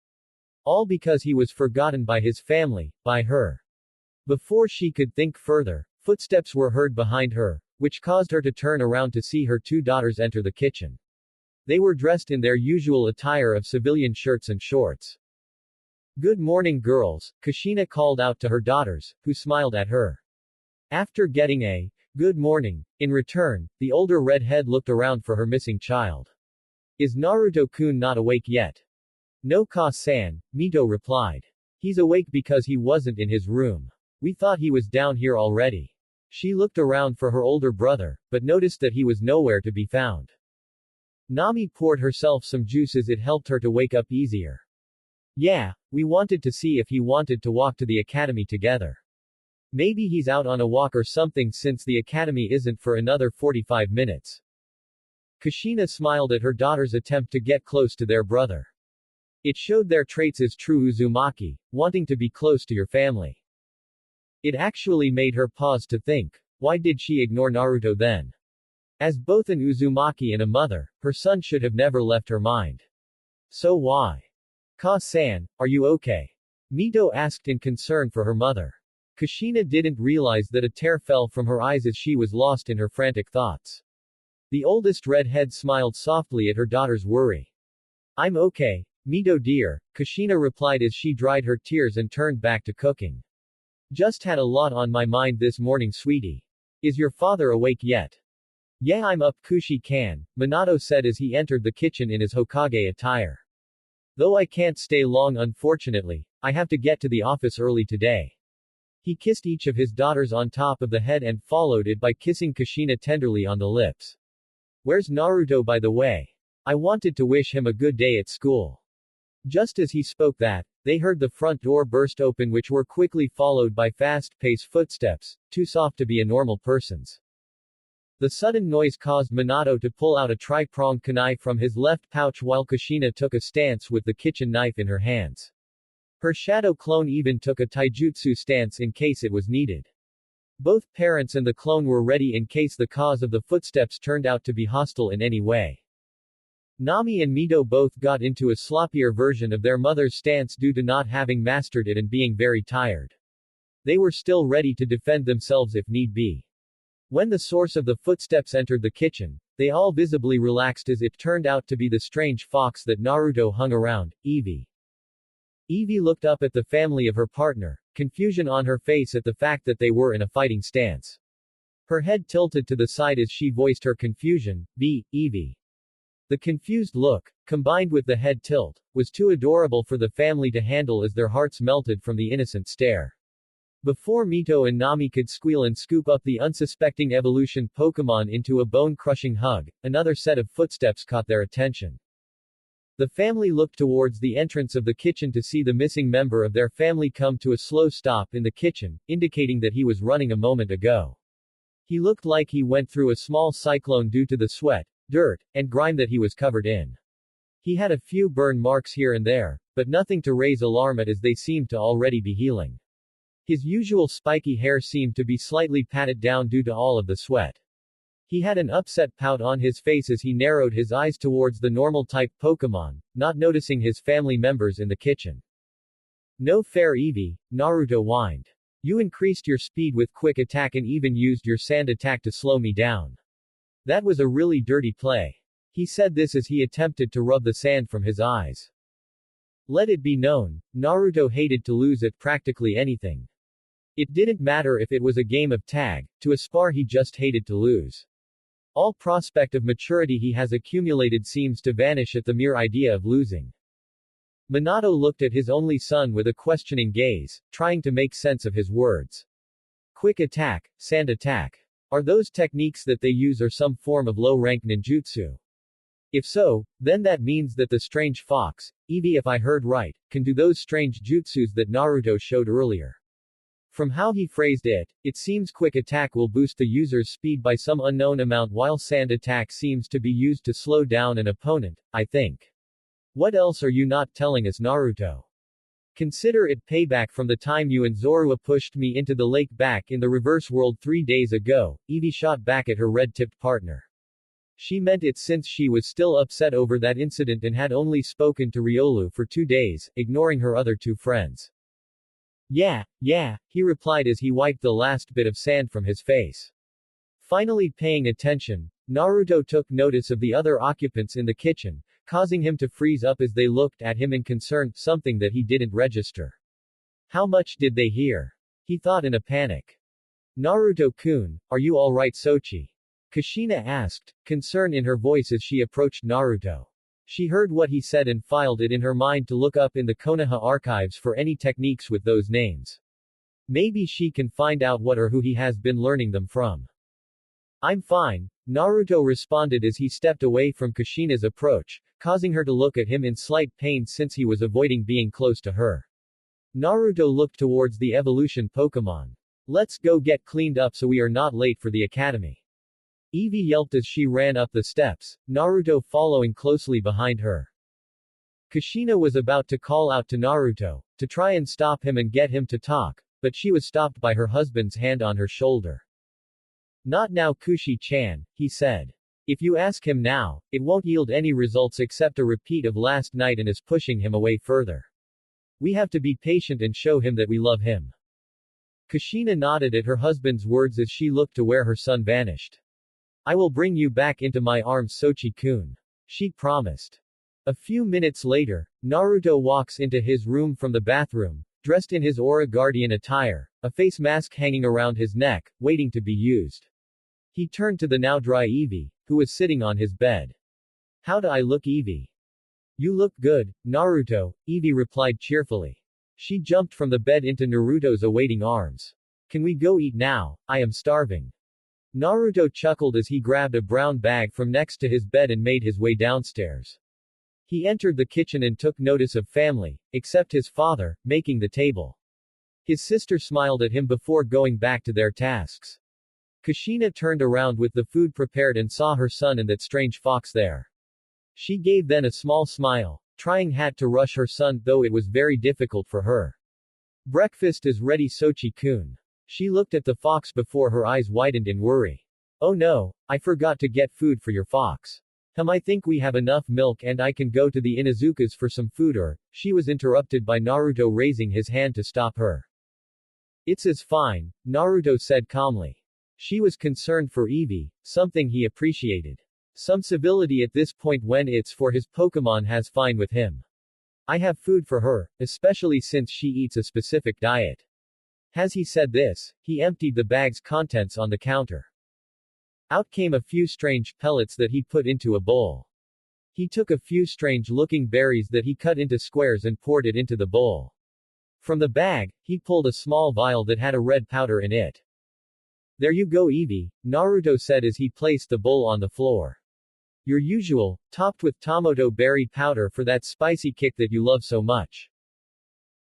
All because he was forgotten by his family, by her. Before she could think further, footsteps were heard behind her, which caused her to turn around to see her 2 daughters enter the kitchen. They were dressed in their usual attire of civilian shirts and shorts. Good morning girls, Kushina called out to her daughters, who smiled at her. After getting a Good morning. In return, the older redhead looked around for her missing child. Is Naruto-kun not awake yet? No Ka-san, Mito replied. He's awake because he wasn't in his room. We thought he was down here already. She looked around for her older brother, but noticed that he was nowhere to be found. Nami poured herself some juice as it helped her to wake up easier. Yeah, we wanted to see if he wanted to walk to the academy together. Maybe he's out on a walk or something since the academy isn't for another 45 minutes. Kushina smiled at her daughter's attempt to get close to their brother. It showed their traits as true Uzumaki, wanting to be close to your family. It actually made her pause to think, why did she ignore Naruto then? As both an Uzumaki and a mother, her son should have never left her mind. So why? Ka-san, are you okay? Mito asked in concern for her mother. Kushina didn't realize that a tear fell from her eyes as she was lost in her frantic thoughts. The oldest redhead smiled softly at her daughter's worry. I'm okay, Mito dear, Kushina replied as she dried her tears and turned back to cooking. Just had a lot on my mind this morning, sweetie. Is your father awake yet? Yeah, I'm up, Kushi-kan, Minato said as he entered the kitchen in his Hokage attire. Though I can't stay long unfortunately, I have to get to the office early today. He kissed each of his daughters on top of the head and followed it by kissing Kushina tenderly on the lips. Where's Naruto by the way? I wanted to wish him a good day at school. Just as he spoke that, they heard the front door burst open, which were quickly followed by fast-paced footsteps, too soft to be a normal person's. The sudden noise caused Minato to pull out a tri-pronged kunai from his left pouch while Kushina took a stance with the kitchen knife in her hands. Her shadow clone even took a taijutsu stance in case it was needed. Both parents and the clone were ready in case the cause of the footsteps turned out to be hostile in any way. Nami and Mito both got into a sloppier version of their mother's stance due to not having mastered it and being very tired. They were still ready to defend themselves if need be. When the source of the footsteps entered the kitchen, they all visibly relaxed as it turned out to be the strange fox that Naruto hung around, Evie. Evie looked up at the family of her partner, confusion on her face at the fact that they were in a fighting stance. Her head tilted to the side as she voiced her confusion, Evie. The confused look, combined with the head tilt, was too adorable for the family to handle as their hearts melted from the innocent stare. Before Mito and Nami could squeal and scoop up the unsuspecting evolution Pokémon into a bone-crushing hug, another set of footsteps caught their attention. The family looked towards the entrance of the kitchen to see the missing member of their family come to a slow stop in the kitchen, indicating that he was running a moment ago. He looked like he went through a small cyclone due to the sweat, dirt, and grime that he was covered in. He had a few burn marks here and there, but nothing to raise alarm at as they seemed to already be healing. His usual spiky hair seemed to be slightly patted down due to all of the sweat. He had an upset pout on his face as he narrowed his eyes towards the normal-type Pokémon, not noticing his family members in the kitchen. No fair, Evie, Naruto whined. You increased your speed with quick attack and even used your sand attack to slow me down. That was a really dirty play. He said this as he attempted to rub the sand from his eyes. Let it be known, Naruto hated to lose at practically anything. It didn't matter if it was a game of tag, to a spar he just hated to lose. All prospect of maturity he has accumulated seems to vanish at the mere idea of losing. Minato looked at his only son with a questioning gaze, trying to make sense of his words. Quick attack, sand attack. Are those techniques that they use or some form of low-rank ninjutsu? If so, then that means that the strange fox, Evie if I heard right, can do those strange jutsus that Naruto showed earlier. From how he phrased it, it seems quick attack will boost the user's speed by some unknown amount while sand attack seems to be used to slow down an opponent, I think. What else are you not telling us, Naruto? Consider it payback from the time you and Zorua pushed me into the lake back in the reverse world 3 days ago, Evie shot back at her red-tipped partner. She meant it since she was still upset over that incident and had only spoken to Riolu for 2 days, ignoring her other 2 friends. Yeah, he replied as he wiped the last bit of sand from his face. Finally paying attention, Naruto took notice of the other occupants in the kitchen, causing him to freeze up as they looked at him in concern, something that he didn't register. How much did they hear? He thought in a panic. Naruto-kun, are you alright Sochi? Kushina asked, concern in her voice as she approached Naruto. She heard what he said and filed it in her mind to look up in the Konoha archives for any techniques with those names. Maybe she can find out what or who he has been learning them from. I'm fine, Naruto responded as he stepped away from Kushina's approach, causing her to look at him in slight pain since he was avoiding being close to her. Naruto looked towards the evolution Pokémon. Let's go get cleaned up so we are not late for the academy. Eevee yelped as she ran up the steps, Naruto following closely behind her. Kushina was about to call out to Naruto, to try and stop him and get him to talk, but she was stopped by her husband's hand on her shoulder. Not now Kushi-chan, he said. If you ask him now, it won't yield any results except a repeat of last night and is pushing him away further. We have to be patient and show him that we love him. Kushina nodded at her husband's words as she looked to where her son vanished. I will bring you back into my arms Sochi-kun. She promised. A few minutes later, Naruto walks into his room from the bathroom, dressed in his Aura Guardian attire, a face mask hanging around his neck, waiting to be used. He turned to the now dry Eevee, who was sitting on his bed. How do I look Eevee? You look good, Naruto, Eevee replied cheerfully. She jumped from the bed into Naruto's awaiting arms. Can we go eat now? I am starving. Naruto chuckled as he grabbed a brown bag from next to his bed and made his way downstairs. He entered the kitchen and took notice of family, except his father, making the table. His sister smiled at him before going back to their tasks. Kushina turned around with the food prepared and saw her son and that strange fox there. She gave then a small smile, trying hard to rush her son though it was very difficult for her. Breakfast is ready Sochi-kun. She looked at the fox before her eyes widened in worry. Oh no, I forgot to get food for your fox. I think we have enough milk and I can go to the Inuzukas for some food or, she was interrupted by Naruto raising his hand to stop her. It's as fine, Naruto said calmly. She was concerned for Eevee, something he appreciated. Some civility at this point when it's for his Pokémon has fine with him. I have food for her, especially since she eats a specific diet. As he said this, he emptied the bag's contents on the counter. Out came a few strange pellets that he put into a bowl. He took a few strange-looking berries that he cut into squares and poured it into the bowl. From the bag, he pulled a small vial that had a red powder in it. There you go Eevee, Naruto said as he placed the bowl on the floor. Your usual, topped with Tamoto berry powder for that spicy kick that you love so much.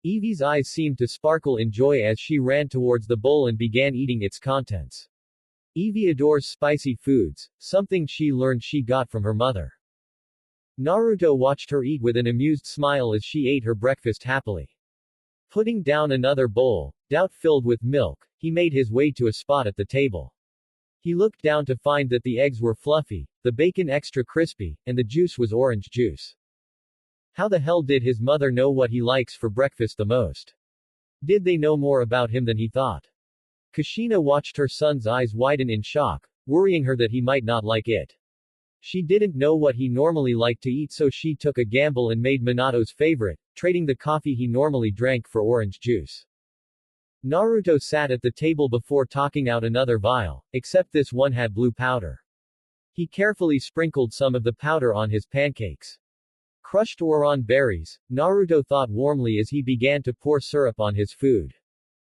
Eevee's eyes seemed to sparkle in joy as she ran towards the bowl and began eating its contents. Eevee adores spicy foods, something she learned she got from her mother. Naruto watched her eat with an amused smile as she ate her breakfast happily. Putting down another bowl, filled with milk, he made his way to a spot at the table. He looked down to find that the eggs were fluffy, the bacon extra crispy, and the juice was orange juice. How the hell did his mother know what he likes for breakfast the most? Did they know more about him than he thought? Kushina watched her son's eyes widen in shock, worrying her that he might not like it. She didn't know what he normally liked to eat so she took a gamble and made Minato's favorite, trading the coffee he normally drank for orange juice. Naruto sat at the table before talking out another vial, except this one had blue powder. He carefully sprinkled some of the powder on his pancakes. Crushed Oran berries, Naruto thought warmly as he began to pour syrup on his food.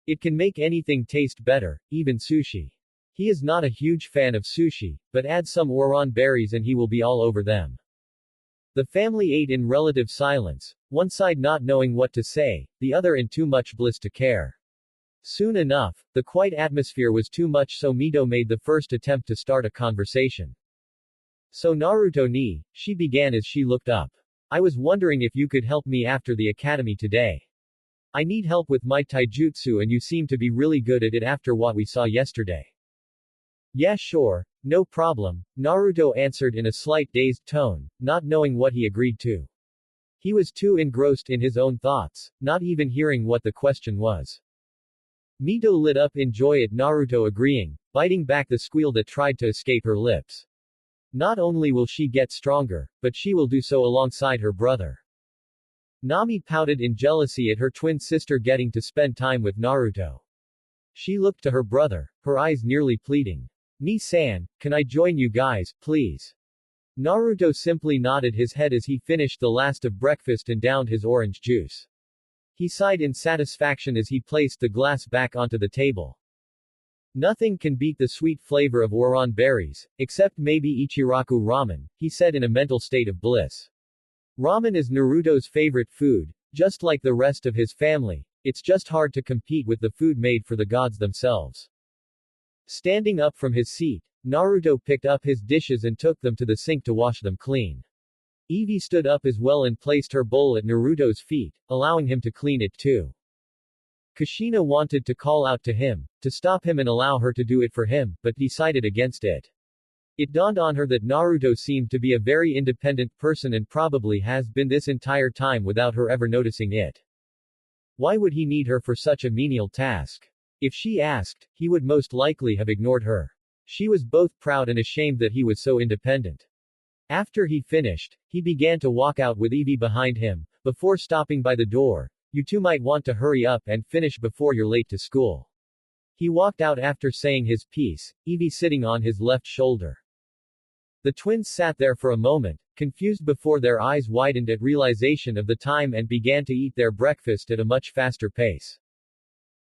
It can make anything taste better, even sushi. He is not a huge fan of sushi, but add some Oran berries and he will be all over them. The family ate in relative silence, one side not knowing what to say, the other in too much bliss to care. Soon enough, the quiet atmosphere was too much so Mito made the first attempt to start a conversation. So Naruto ni, she began as she looked up. I was wondering if you could help me after the academy today. I need help with my taijutsu and you seem to be really good at it after what we saw yesterday. Yeah sure, no problem, Naruto answered in a slight dazed tone, not knowing what he agreed to. He was too engrossed in his own thoughts, not even hearing what the question was. Mito lit up in joy at Naruto agreeing, biting back the squeal that tried to escape her lips. Not only will she get stronger, but she will do so alongside her brother. Nami pouted in jealousy at her twin sister getting to spend time with Naruto. She looked to her brother, her eyes nearly pleading. "Ni-san, can I join you guys, please?" Naruto simply nodded his head as he finished the last of breakfast and downed his orange juice. He sighed in satisfaction as he placed the glass back onto the table. "Nothing can beat the sweet flavor of oran berries, except maybe Ichiraku ramen," he said in a mental state of bliss. Ramen is Naruto's favorite food, just like the rest of his family. It's just hard to compete with the food made for the gods themselves. Standing up from his seat, Naruto picked up his dishes and took them to the sink to wash them clean. Eevee stood up as well and placed her bowl at Naruto's feet, allowing him to clean it too. Kushina wanted to call out to him, to stop him and allow her to do it for him, but decided against it. It dawned on her that Naruto seemed to be a very independent person and probably has been this entire time without her ever noticing it. Why would he need her for such a menial task? If she asked, he would most likely have ignored her. She was both proud and ashamed that he was so independent. After he finished, he began to walk out with Eevee behind him, before stopping by the door. "You two might want to hurry up and finish before you're late to school." He walked out after saying his piece, Eevee sitting on his left shoulder. The twins sat there for a moment, confused before their eyes widened at realization of the time and began to eat their breakfast at a much faster pace.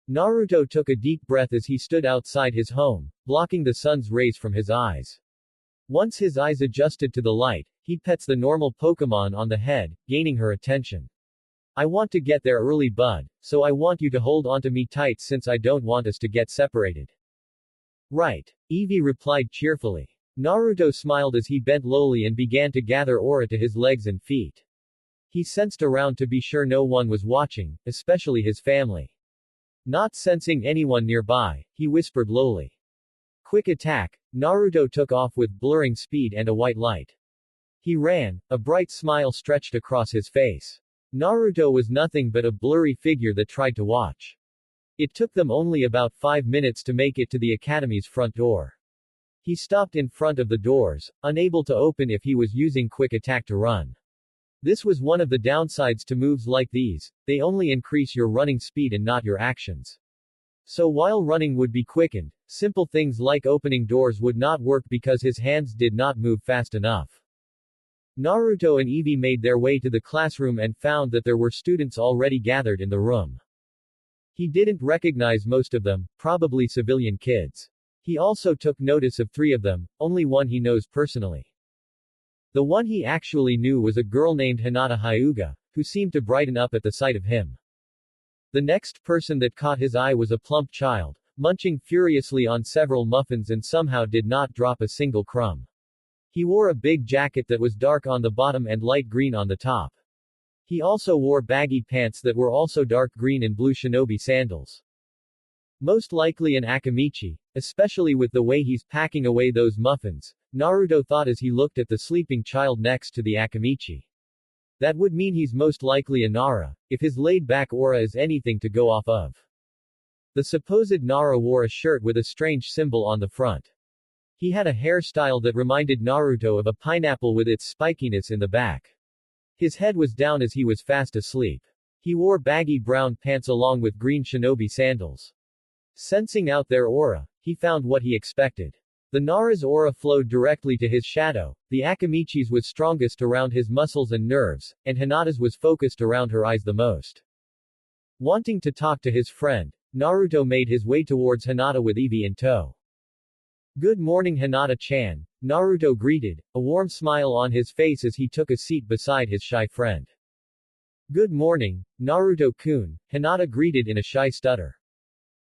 Naruto took a deep breath as he stood outside his home, blocking the sun's rays from his eyes. Once his eyes adjusted to the light, he pets the normal Pokémon on the head, gaining her attention. "I want to get there early, bud, so I want you to hold onto me tight since I don't want us to get separated." "Right," Eevee replied cheerfully. Naruto smiled as he bent lowly and began to gather aura to his legs and feet. He sensed around to be sure no one was watching, especially his family. Not sensing anyone nearby, he whispered lowly. Quick attack. Naruto took off with blurring speed and a white light. He ran, a bright smile stretched across his face. Naruto was nothing but a blurry figure that tried to watch. It took them only about 5 minutes to make it to the academy's front door. He stopped in front of the doors, unable to open if he was using quick attack to run. This was one of the downsides to moves like these, they only increase your running speed and not your actions. So while running would be quickened, simple things like opening doors would not work because his hands did not move fast enough. Naruto and Eevee made their way to the classroom and found that there were students already gathered in the room. He didn't recognize most of them, probably civilian kids. He also took notice of 3 of them, only one he knows personally. The one he actually knew was a girl named Hinata Hyuga, who seemed to brighten up at the sight of him. The next person that caught his eye was a plump child, munching furiously on several muffins and somehow did not drop a single crumb. He wore a big jacket that was dark on the bottom and light green on the top. He also wore baggy pants that were also dark green and blue shinobi sandals. Most likely an Akamichi, especially with the way he's packing away those muffins, Naruto thought as he looked at the sleeping child next to the Akamichi. That would mean he's most likely a Nara, if his laid-back aura is anything to go off of. The supposed Nara wore a shirt with a strange symbol on the front. He had a hairstyle that reminded Naruto of a pineapple with its spikiness in the back. His head was down as he was fast asleep. He wore baggy brown pants along with green shinobi sandals. Sensing out their aura, he found what he expected. The Nara's aura flowed directly to his shadow, the Akamichi's was strongest around his muscles and nerves, and Hinata's was focused around her eyes the most. Wanting to talk to his friend, Naruto made his way towards Hinata with Eevee in tow. Good morning Hinata-chan, Naruto greeted, a warm smile on his face as he took a seat beside his shy friend. Good morning, Naruto-kun, Hinata greeted in a shy stutter.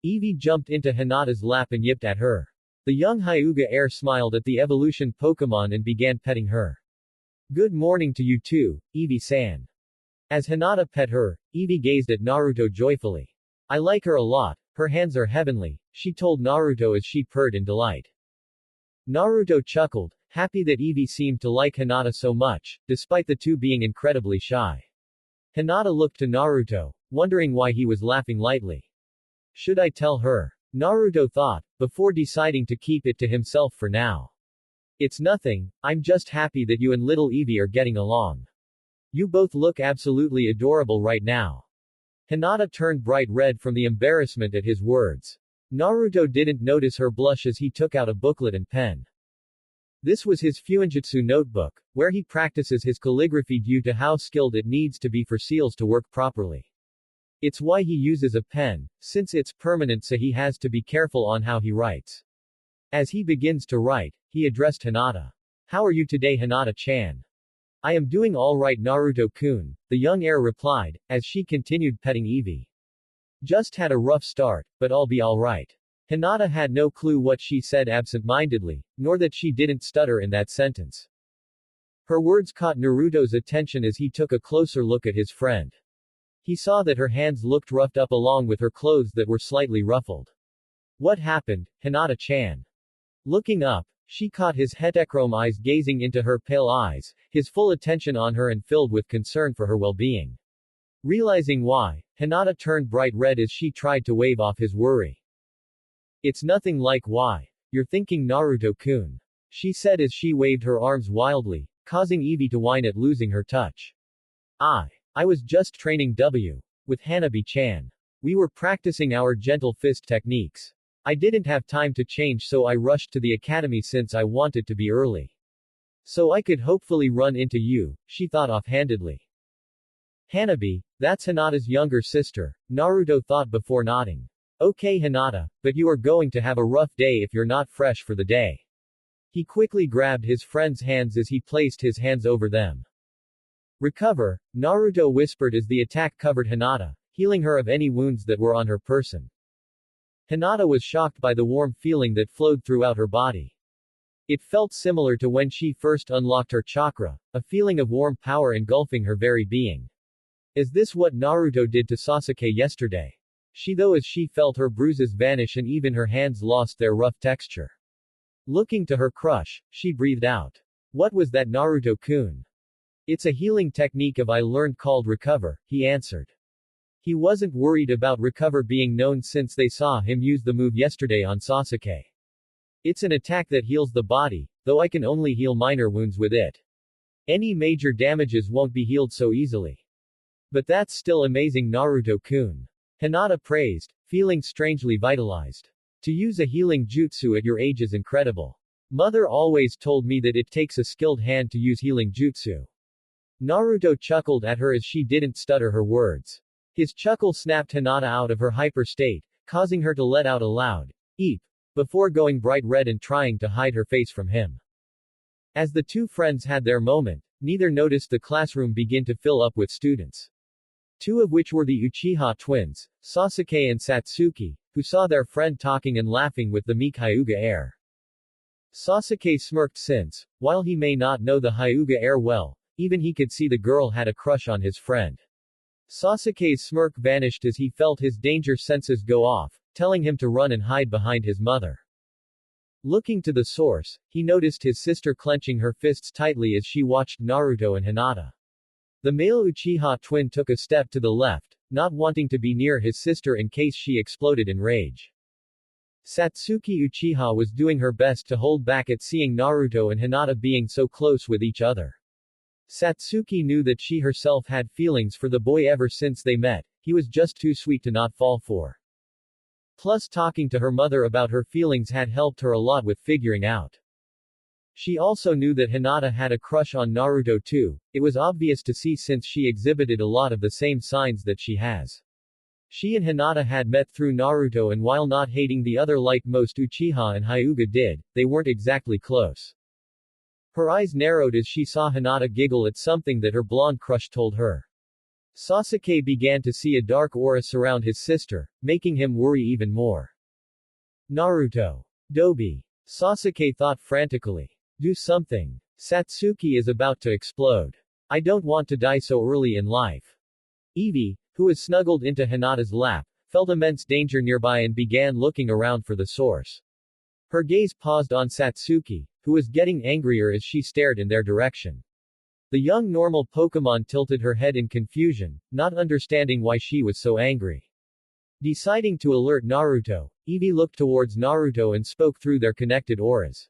Eevee jumped into Hinata's lap and yipped at her. The young Hyuga heir smiled at the evolution Pokémon and began petting her. Good morning to you too, Eevee-san. As Hinata pet her, Eevee gazed at Naruto joyfully. I like her a lot, her hands are heavenly, she told Naruto as she purred in delight. Naruto chuckled, happy that Eevee seemed to like Hinata so much, despite the two being incredibly shy. Hinata looked to Naruto, wondering why he was laughing lightly. Should I tell her? Naruto thought, before deciding to keep it to himself for now. It's nothing, I'm just happy that you and little Eevee are getting along. You both look absolutely adorable right now. Hinata turned bright red from the embarrassment at his words. Naruto didn't notice her blush as he took out a booklet and pen. This was his Fuinjutsu notebook, where he practices his calligraphy due to how skilled it needs to be for seals to work properly. It's why he uses a pen, since it's permanent, so he has to be careful on how he writes. As he begins to write, he addressed Hinata. "How are you today, Hinata-chan?" "I am doing all right, Naruto-kun," the young heir replied, as she continued petting Eevee. "Just had a rough start, but I'll be alright." Hinata had no clue what she said absent-mindedly, nor that she didn't stutter in that sentence. Her words caught Naruto's attention as he took a closer look at his friend. He saw that her hands looked roughed up along with her clothes that were slightly ruffled. "What happened, Hinata-chan?" Looking up, she caught his heterochrome eyes gazing into her pale eyes, his full attention on her and filled with concern for her well-being. Realizing why, Hinata turned bright red as she tried to wave off his worry. "It's nothing like why you're thinking, Naruto-kun," she said as she waved her arms wildly, causing Eevee to whine at losing her touch. I was just training with Hanabi-chan. We were practicing our gentle fist techniques. I didn't have time to change, so I rushed to the academy since I wanted to be early. So I could hopefully run into you," she thought offhandedly. Hanabi, that's Hinata's younger sister, Naruto thought before nodding. "Okay, Hinata, but you are going to have a rough day if you're not fresh for the day." He quickly grabbed his friend's hands as he placed his hands over them. "Recover," Naruto whispered as the attack covered Hinata, healing her of any wounds that were on her person. Hinata was shocked by the warm feeling that flowed throughout her body. It felt similar to when she first unlocked her chakra, a feeling of warm power engulfing her very being. Is this what Naruto did to Sasuke yesterday? As she felt her bruises vanish and even her hands lost their rough texture. Looking to her crush, she breathed out. "What was that, Naruto-kun?" "It's a healing technique I learned called Recover," he answered. He wasn't worried about Recover being known since they saw him use the move yesterday on Sasuke. "It's an attack that heals the body, though I can only heal minor wounds with it. Any major damages won't be healed so easily." "But that's still amazing, Naruto-kun," Hinata praised, feeling strangely vitalized. "To use a healing jutsu at your age is incredible. Mother always told me that it takes a skilled hand to use healing jutsu." Naruto chuckled at her as she didn't stutter her words. His chuckle snapped Hinata out of her hyper state, causing her to let out a loud eep before going bright red and trying to hide her face from him. As the two friends had their moment, neither noticed the classroom begin to fill up with students. Two of which were the Uchiha twins, Sasuke and Satsuki, who saw their friend talking and laughing with the meek Hyuga heir. Sasuke smirked since, while he may not know the Hyuga heir well, even he could see the girl had a crush on his friend. Sasuke's smirk vanished as he felt his danger senses go off, telling him to run and hide behind his mother. Looking to the source, he noticed his sister clenching her fists tightly as she watched Naruto and Hinata. The male Uchiha twin took a step to the left, not wanting to be near his sister in case she exploded in rage. Satsuki Uchiha was doing her best to hold back at seeing Naruto and Hinata being so close with each other. Satsuki knew that she herself had feelings for the boy ever since they met, he was just too sweet to not fall for. Plus talking to her mother about her feelings had helped her a lot with figuring out. She also knew that Hinata had a crush on Naruto too, it was obvious to see since she exhibited a lot of the same signs that she has. She and Hinata had met through Naruto, and while not hating the other like most Uchiha and Hyuga did, they weren't exactly close. Her eyes narrowed as she saw Hinata giggle at something that her blonde crush told her. Sasuke began to see a dark aura surround his sister, making him worry even more. Naruto. Dobi. Sasuke thought frantically. Do something. Satsuki is about to explode. I don't want to die so early in life. Eevee, who was snuggled into Hinata's lap, felt immense danger nearby and began looking around for the source. Her gaze paused on Satsuki, who was getting angrier as she stared in their direction. The young normal Pokémon tilted her head in confusion, not understanding why she was so angry. Deciding to alert Naruto, Eevee looked towards Naruto and spoke through their connected auras.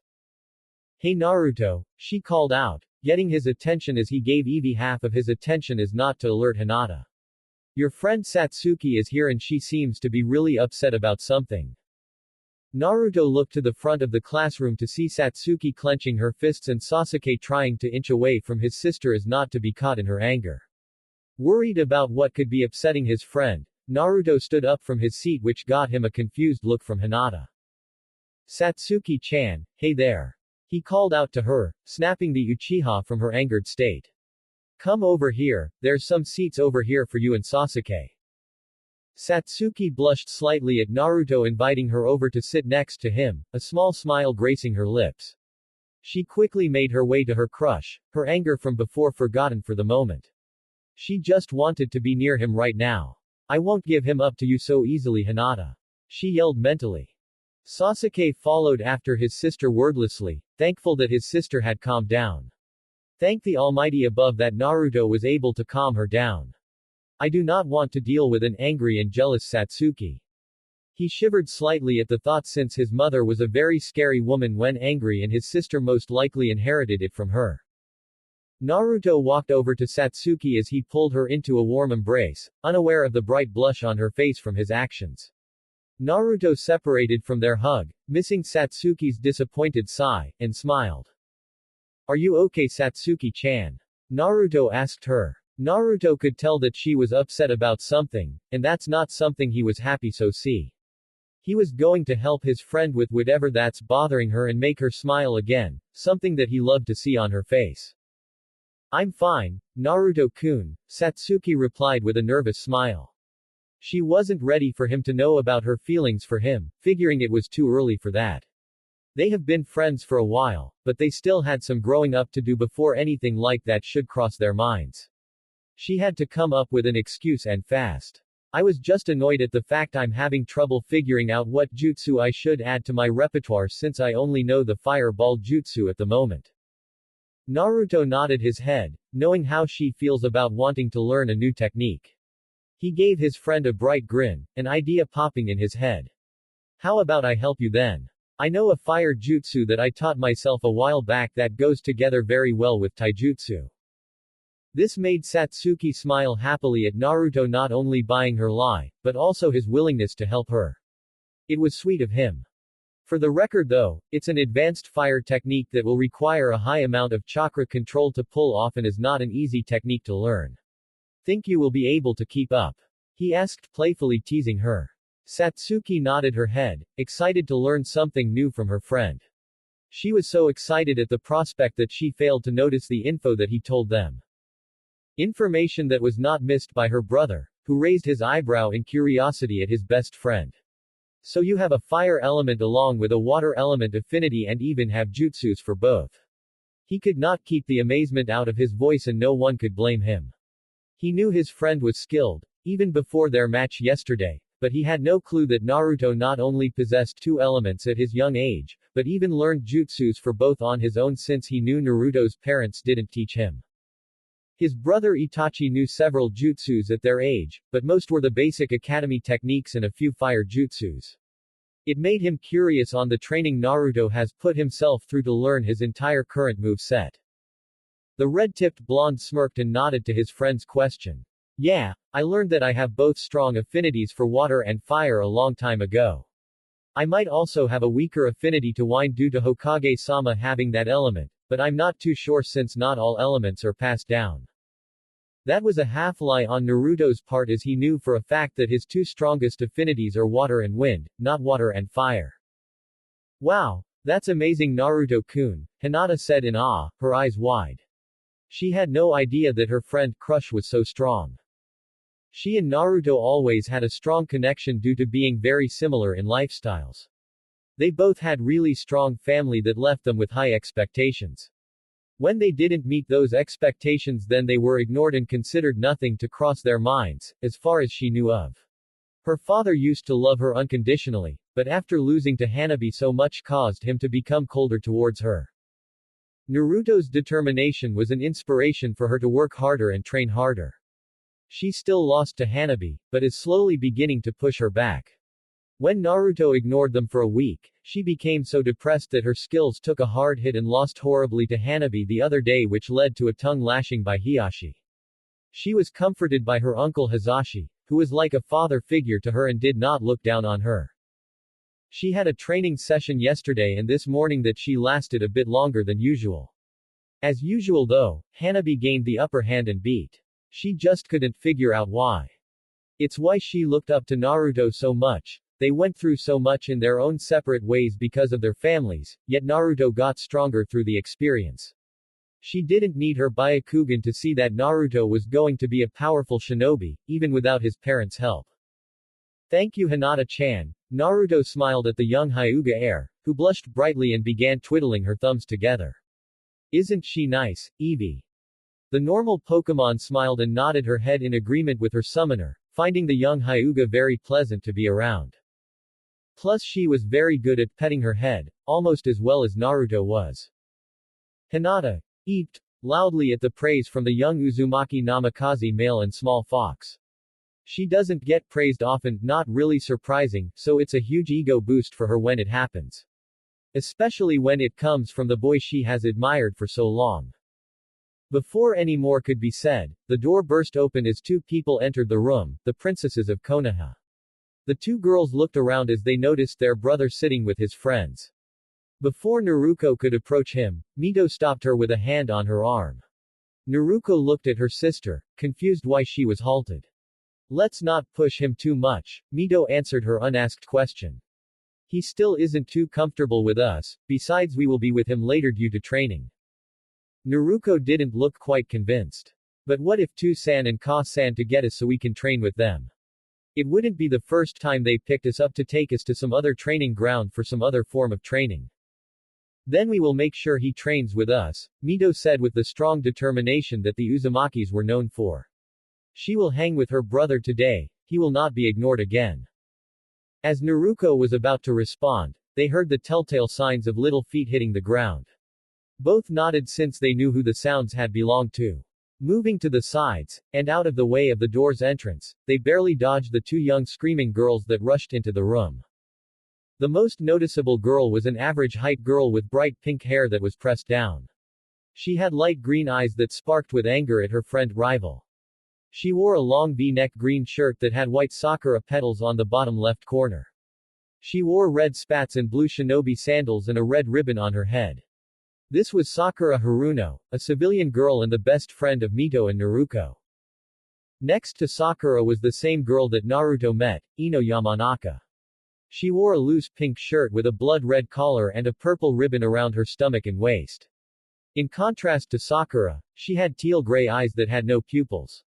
Hey Naruto, she called out, getting his attention as he gave Eevee half of his attention as not to alert Hinata. Your friend Satsuki is here and she seems to be really upset about something. Naruto looked to the front of the classroom to see Satsuki clenching her fists and Sasuke trying to inch away from his sister as not to be caught in her anger. Worried about what could be upsetting his friend, Naruto stood up from his seat, which got him a confused look from Hinata. Satsuki-chan, hey there. He called out to her, snapping the Uchiha from her angered state. Come over here, there's some seats over here for you and Sasuke. Satsuki blushed slightly at Naruto inviting her over to sit next to him, a small smile gracing her lips. She quickly made her way to her crush, her anger from before forgotten for the moment. She just wanted to be near him right now. I won't give him up to you so easily, Hinata. She yelled mentally. Sasuke followed after his sister wordlessly, thankful that his sister had calmed down. Thank the Almighty above that Naruto was able to calm her down. I do not want to deal with an angry and jealous Satsuki. He shivered slightly at the thought since his mother was a very scary woman when angry and his sister most likely inherited it from her. Naruto walked over to Satsuki as he pulled her into a warm embrace, unaware of the bright blush on her face from his actions. Naruto separated from their hug, missing Satsuki's disappointed sigh, and smiled. Are you okay, Satsuki-chan? Naruto asked her. Naruto could tell that she was upset about something, and that's not something he was happy so see. He was going to help his friend with whatever that's bothering her and make her smile again, something that he loved to see on her face. I'm fine, Naruto-kun, Satsuki replied with a nervous smile. She wasn't ready for him to know about her feelings for him, figuring it was too early for that. They have been friends for a while, but they still had some growing up to do before anything like that should cross their minds. She had to come up with an excuse and fast. I was just annoyed at the fact I'm having trouble figuring out what jutsu I should add to my repertoire since I only know the fireball jutsu at the moment. Naruto nodded his head, knowing how she feels about wanting to learn a new technique. He gave his friend a bright grin, an idea popping in his head. How about I help you then? I know a fire jutsu that I taught myself a while back that goes together very well with taijutsu. This made Satsuki smile happily at Naruto not only buying her lie, but also his willingness to help her. It was sweet of him. For the record though, it's an advanced fire technique that will require a high amount of chakra control to pull off and is not an easy technique to learn. Think you will be able to keep up? He asked playfully teasing her. Satsuki nodded her head, excited to learn something new from her friend. She was so excited at the prospect that she failed to notice the info that he told them. Information that was not missed by her brother, who raised his eyebrow in curiosity at his best friend. So you have a fire element along with a water element affinity and even have jutsus for both. He could not keep the amazement out of his voice and no one could blame him. He knew his friend was skilled, even before their match yesterday, but he had no clue that Naruto not only possessed two elements at his young age, but even learned jutsus for both on his own since he knew Naruto's parents didn't teach him. His brother Itachi knew several jutsus at their age, but most were the basic academy techniques and a few fire jutsus. It made him curious on the training Naruto has put himself through to learn his entire current move set. The red-tipped blonde smirked and nodded to his friend's question. Yeah, I learned that I have both strong affinities for water and fire a long time ago. I might also have a weaker affinity to wind due to Hokage-sama having that element, but I'm not too sure since not all elements are passed down. That was a half-lie on Naruto's part as he knew for a fact that his two strongest affinities are water and wind, not water and fire. Wow, that's amazing Naruto-kun, Hinata said in awe, her eyes wide. She had no idea that her friend crush was so strong. She and Naruto always had a strong connection due to being very similar in lifestyles. They both had really strong family that left them with high expectations. When they didn't meet those expectations, then they were ignored and considered nothing to cross their minds, as far as she knew of. Her father used to love her unconditionally, but after losing to Hanabi so much caused him to become colder towards her. Naruto's determination was an inspiration for her to work harder and train harder. She still lost to Hanabi, but is slowly beginning to push her back. When Naruto ignored them for a week, she became so depressed that her skills took a hard hit and lost horribly to Hanabi the other day, which led to a tongue lashing by Hiashi. She was comforted by her uncle Hisashi, who was like a father figure to her and did not look down on her. She had a training session yesterday and this morning that she lasted a bit longer than usual. As usual though, Hanabi gained the upper hand and beat. She just couldn't figure out why. It's why she looked up to Naruto so much. They went through so much in their own separate ways because of their families, yet Naruto got stronger through the experience. She didn't need her Byakugan to see that Naruto was going to be a powerful shinobi, even without his parents' help. Thank you Hinata-chan. Naruto smiled at the young Hyuga heir, who blushed brightly and began twiddling her thumbs together. Isn't she nice, Eevee? The normal Pokémon smiled and nodded her head in agreement with her summoner, finding the young Hyuga very pleasant to be around. Plus she was very good at petting her head, almost as well as Naruto was. Hinata eeped loudly at the praise from the young Uzumaki Namikaze male and small fox. She doesn't get praised often, not really surprising, so it's a huge ego boost for her when it happens. Especially when it comes from the boy she has admired for so long. Before any more could be said, the door burst open as two people entered the room, the princesses of Konoha. The two girls looked around as they noticed their brother sitting with his friends. Before Naruto could approach him, Mito stopped her with a hand on her arm. Naruto looked at her sister, confused why she was halted. Let's not push him too much, Mito answered her unasked question. He still isn't too comfortable with us, besides we will be with him later due to training. Naruto didn't look quite convinced. But what if Tu-san and Ka-san to get us so we can train with them? It wouldn't be the first time they picked us up to take us to some other training ground for some other form of training. Then we will make sure he trains with us, Mito said with the strong determination that the Uzumakis were known for. She will hang with her brother today, he will not be ignored again. As Naruto was about to respond, they heard the telltale signs of little feet hitting the ground. Both nodded since they knew who the sounds had belonged to. Moving to the sides, and out of the way of the door's entrance, they barely dodged the two young screaming girls that rushed into the room. The most noticeable girl was an average-height girl with bright pink hair that was pressed down. She had light green eyes that sparked with anger at her friend rival. She wore a long V-neck green shirt that had white sakura petals on the bottom left corner. She wore red spats and blue shinobi sandals and a red ribbon on her head. This was Sakura Haruno, a civilian girl and the best friend of Mito and Naruto. Next to Sakura was the same girl that Naruto met, Ino Yamanaka. She wore a loose pink shirt with a blood-red collar and a purple ribbon around her stomach and waist. In contrast to Sakura, she had teal-gray eyes that had no pupils.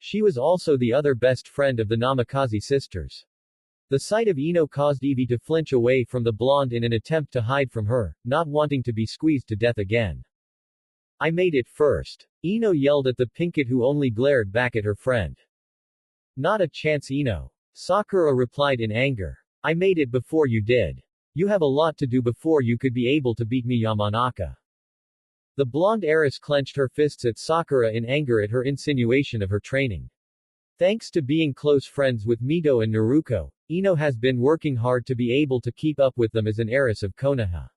She was also the other best friend of the Namikaze sisters. The sight of Ino caused Eevee to flinch away from the blonde in an attempt to hide from her, not wanting to be squeezed to death again. I made it first. Ino yelled at the pinkett who only glared back at her friend. Not a chance Ino. Sakura replied in anger. I made it before you did. You have a lot to do before you could be able to beat me Yamanaka. The blonde heiress clenched her fists at Sakura in anger at her insinuation of her training. Thanks to being close friends with Mito and Naruto, Ino has been working hard to be able to keep up with them as an heiress of Konoha.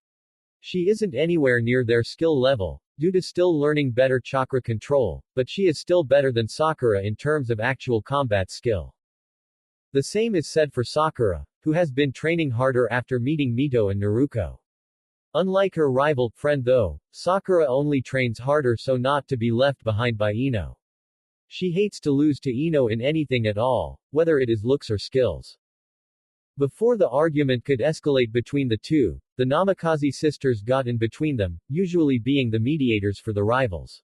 She isn't anywhere near their skill level, due to still learning better chakra control, but she is still better than Sakura in terms of actual combat skill. The same is said for Sakura, who has been training harder after meeting Mito and Naruto. Unlike her rival friend though, Sakura only trains harder so not to be left behind by Ino. She hates to lose to Ino in anything at all, whether it is looks or skills. Before the argument could escalate between the two, the Namikaze sisters got in between them, usually being the mediators for the rivals.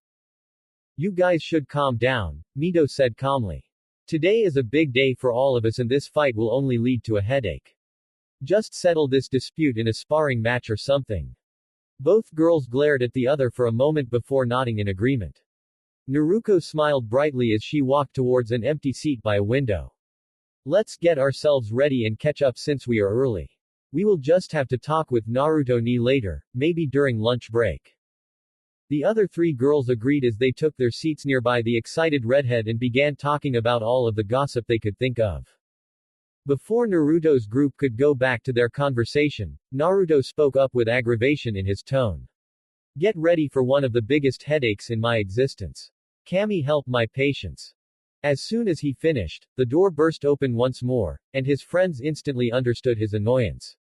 You guys should calm down, Mito said calmly. Today is a big day for all of us and this fight will only lead to a headache. Just settle this dispute in a sparring match or something. Both girls glared at the other for a moment before nodding in agreement. Naruto smiled brightly as she walked towards an empty seat by a window. Let's get ourselves ready and catch up since we are early. We will just have to talk with Naruto later, maybe during lunch break. The other three girls agreed as they took their seats nearby the excited redhead and began talking about all of the gossip they could think of. Before Naruto's group could go back to their conversation, Naruto spoke up with aggravation in his tone. Get ready for one of the biggest headaches in my existence. Kami help my patience. As soon as he finished, the door burst open once more, and his friends instantly understood his annoyance.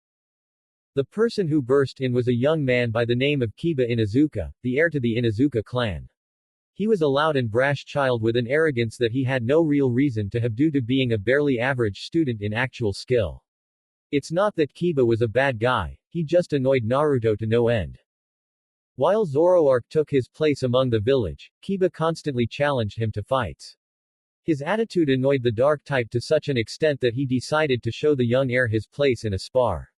The person who burst in was a young man by the name of Kiba Inuzuka, the heir to the Inuzuka clan. He was a loud and brash child with an arrogance that he had no real reason to have due to being a barely average student in actual skill. It's not that Kiba was a bad guy, he just annoyed Naruto to no end. While Zoroark took his place among the village, Kiba constantly challenged him to fights. His attitude annoyed the dark type to such an extent that he decided to show the young heir his place in a spar.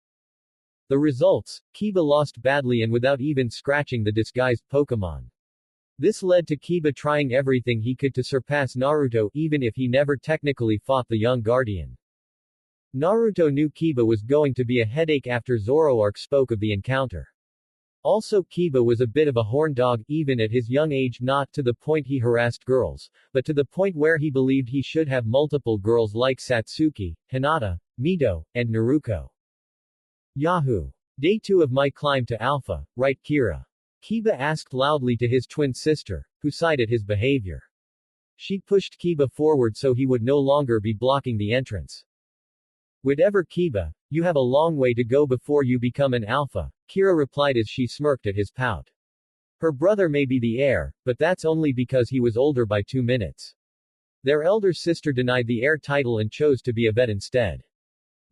The results, Kiba lost badly and without even scratching the disguised Pokémon. This led to Kiba trying everything he could to surpass Naruto, even if he never technically fought the young guardian. Naruto knew Kiba was going to be a headache after Zoroark spoke of the encounter. Also, Kiba was a bit of a horn dog, even at his young age, not to the point he harassed girls, but to the point where he believed he should have multiple girls like Satsuki, Hinata, Mito, and Naruto. Yahoo! Day 2 of my climb to Alpha, right Kira? Kiba asked loudly to his twin sister, who sighed at his behavior. She pushed Kiba forward so he would no longer be blocking the entrance. Whatever Kiba, you have a long way to go before you become an alpha, Kira replied as she smirked at his pout. Her brother may be the heir, but that's only because he was older by 2 minutes. Their elder sister denied the heir title and chose to be a vet instead.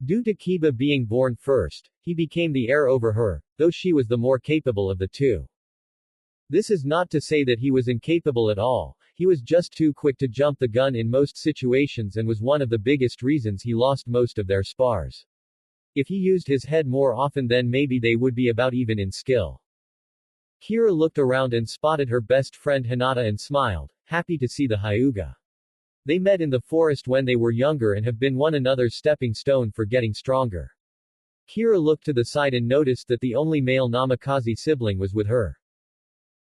Due to Kiba being born first, he became the heir over her, though she was the more capable of the two. This is not to say that he was incapable at all, he was just too quick to jump the gun in most situations and was one of the biggest reasons he lost most of their spars. If he used his head more often then maybe they would be about even in skill. Kira looked around and spotted her best friend Hinata and smiled, happy to see the Hyuga. They met in the forest when they were younger and have been one another's stepping stone for getting stronger. Kira looked to the side and noticed that the only male Namikaze sibling was with her.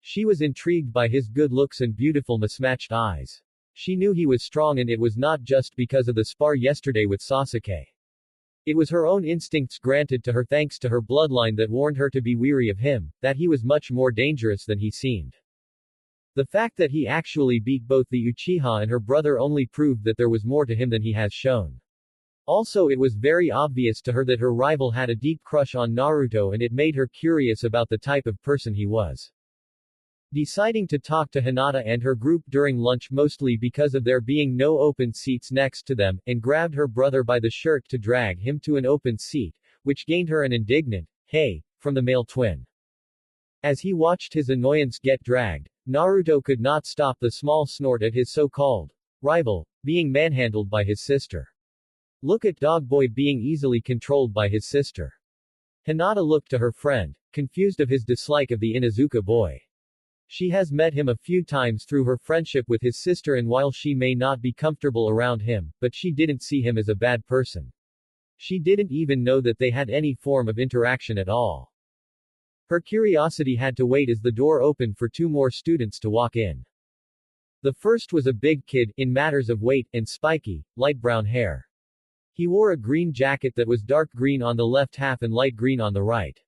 She was intrigued by his good looks and beautiful mismatched eyes. She knew he was strong and it was not just because of the spar yesterday with Sasuke. It was her own instincts granted to her thanks to her bloodline that warned her to be wary of him, that he was much more dangerous than he seemed. The fact that he actually beat both the Uchiha and her brother only proved that there was more to him than he has shown. Also, it was very obvious to her that her rival had a deep crush on Naruto and it made her curious about the type of person he was. Deciding to talk to Hinata and her group during lunch mostly because of there being no open seats next to them, and grabbed her brother by the shirt to drag him to an open seat, which gained her an indignant, "Hey," from the male twin. As he watched his annoyance get dragged, Naruto could not stop the small snort at his so-called rival being manhandled by his sister. Look at Dogboy being easily controlled by his sister. Hinata looked to her friend, confused of his dislike of the Inuzuka boy. She has met him a few times through her friendship with his sister and while she may not be comfortable around him, but she didn't see him as a bad person. She didn't even know that they had any form of interaction at all. Her curiosity had to wait as the door opened for 2 more students to walk in. The first was a big kid, in matters of weight, and spiky, light brown hair. He wore a green jacket that was dark green on the left half and light green on the right.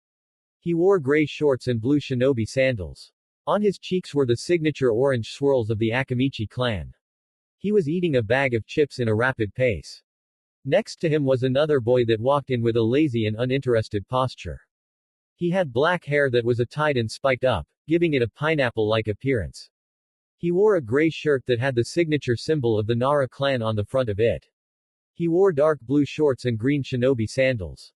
He wore gray shorts and blue shinobi sandals. On his cheeks were the signature orange swirls of the Akamichi clan. He was eating a bag of chips in a rapid pace. Next to him was another boy that walked in with a lazy and uninterested posture. He had black hair that was tied and spiked up, giving it a pineapple-like appearance. He wore a gray shirt that had the signature symbol of the Nara clan on the front of it. He wore dark blue shorts and green shinobi sandals.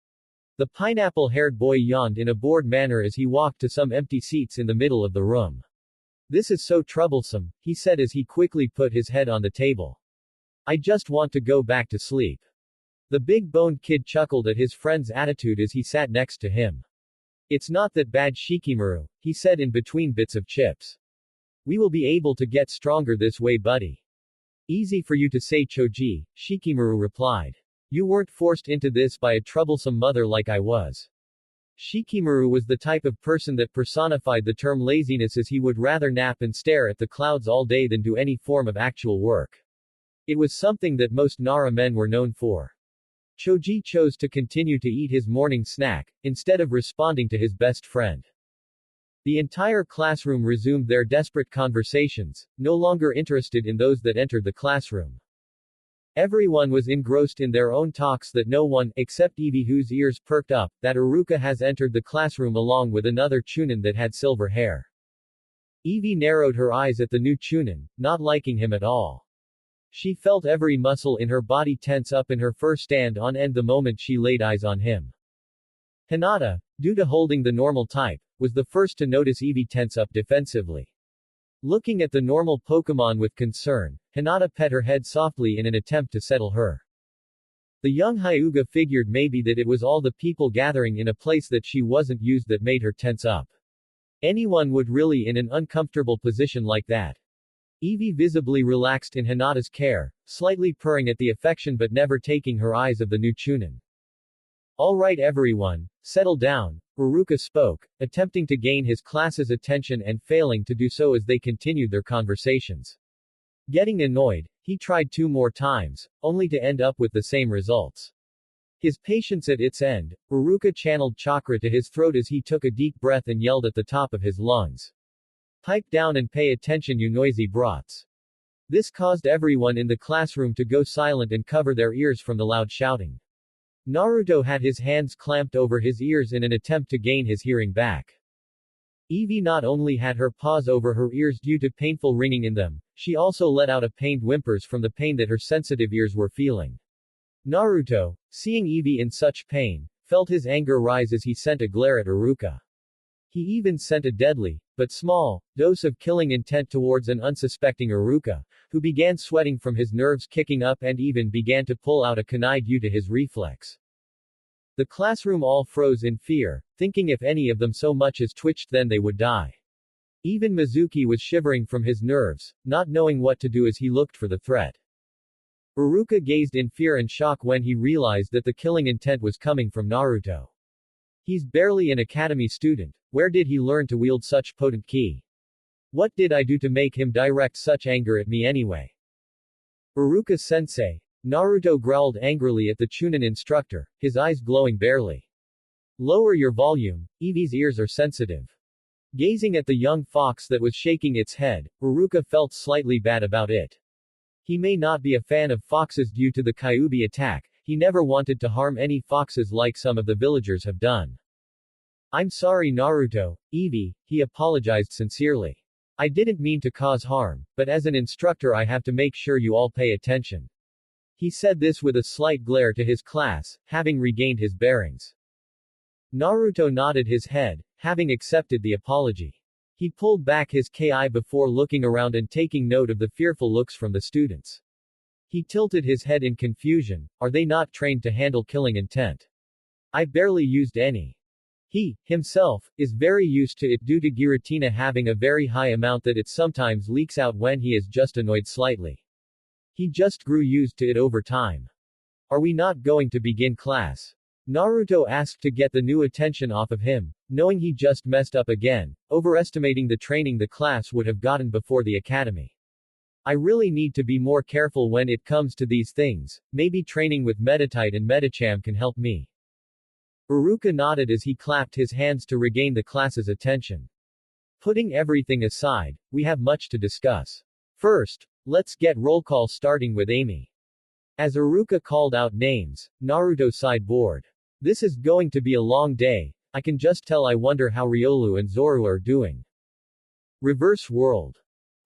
The pineapple-haired boy yawned in a bored manner as he walked to some empty seats in the middle of the room. This is so troublesome, he said as he quickly put his head on the table. I just want to go back to sleep. The big-boned kid chuckled at his friend's attitude as he sat next to him. It's not that bad, Shikamaru, he said in between bits of chips. We will be able to get stronger this way, buddy. Easy for you to say, Choji, Shikamaru replied. You weren't forced into this by a troublesome mother like I was. Shikamaru was the type of person that personified the term laziness as he would rather nap and stare at the clouds all day than do any form of actual work. It was something that most Nara men were known for. Choji chose to continue to eat his morning snack, instead of responding to his best friend. The entire classroom resumed their desperate conversations, no longer interested in those that entered the classroom. Everyone was engrossed in their own talks that no one, except Evie whose ears perked up, that Iruka has entered the classroom along with another Chunin that had silver hair. Evie narrowed her eyes at the new Chunin, not liking him at all. She felt every muscle in her body tense up in her fur stand on end the moment she laid eyes on him. Hinata, due to holding the normal type, was the first to notice Evie tense up defensively. Looking at the normal Pokémon with concern, Hinata pet her head softly in an attempt to settle her. The young Hyuga figured maybe that it was all the people gathering in a place that she wasn't used that made her tense up. Anyone would really in an uncomfortable position like that. Evie visibly relaxed in Hinata's care, slightly purring at the affection but never taking her eyes of the new Chunin. Alright everyone, settle down, Iruka spoke, attempting to gain his class's attention and failing to do so as they continued their conversations. Getting annoyed, he tried 2 more times, only to end up with the same results. His patience at its end, Iruka channeled chakra to his throat as he took a deep breath and yelled at the top of his lungs. Pipe down and pay attention you noisy brats. This caused everyone in the classroom to go silent and cover their ears from the loud shouting. Naruto had his hands clamped over his ears in an attempt to gain his hearing back. Evie not only had her paws over her ears due to painful ringing in them, she also let out a pained whimpers from the pain that her sensitive ears were feeling. Naruto, seeing Evie in such pain, felt his anger rise as he sent a glare at Iruka. He even sent a deadly, but small, dose of killing intent towards an unsuspecting Iruka, who began sweating from his nerves kicking up and even began to pull out a kunai due to his reflex. The classroom all froze in fear, thinking if any of them so much as twitched then they would die. Even Mizuki was shivering from his nerves, not knowing what to do as he looked for the threat. Iruka gazed in fear and shock when he realized that the killing intent was coming from Naruto. He's barely an academy student. Where did he learn to wield such potent ki? What did I do to make him direct such anger at me anyway? Iruka sensei. Naruto growled angrily at the Chunin instructor, his eyes glowing barely. Lower your volume, Evie's ears are sensitive. Gazing at the young fox that was shaking its head, Iruka felt slightly bad about it. He may not be a fan of foxes due to the Kyuubi attack, he never wanted to harm any foxes like some of the villagers have done. I'm sorry Naruto, Evie, he apologized sincerely. I didn't mean to cause harm, but as an instructor I have to make sure you all pay attention. He said this with a slight glare to his class, having regained his bearings. Naruto nodded his head, having accepted the apology. He pulled back his ki before looking around and taking note of the fearful looks from the students. He tilted his head in confusion. Are they not trained to handle killing intent? I barely used any. He, himself, is very used to it due to Giratina having a very high amount that it sometimes leaks out when he is just annoyed slightly. He just grew used to it over time. Are we not going to begin class? Naruto asked to get the new attention off of him, knowing he just messed up again, overestimating the training the class would have gotten before the academy. I really need to be more careful when it comes to these things, maybe training with Meditite and Medicham can help me. Iruka nodded as he clapped his hands to regain the class's attention. Putting everything aside, we have much to discuss. First, let's get roll call starting with Amy. As Iruka called out names, Naruto sighed bored. This is going to be a long day, I can just tell. I wonder how Riolu and Zorua are doing. Reverse world.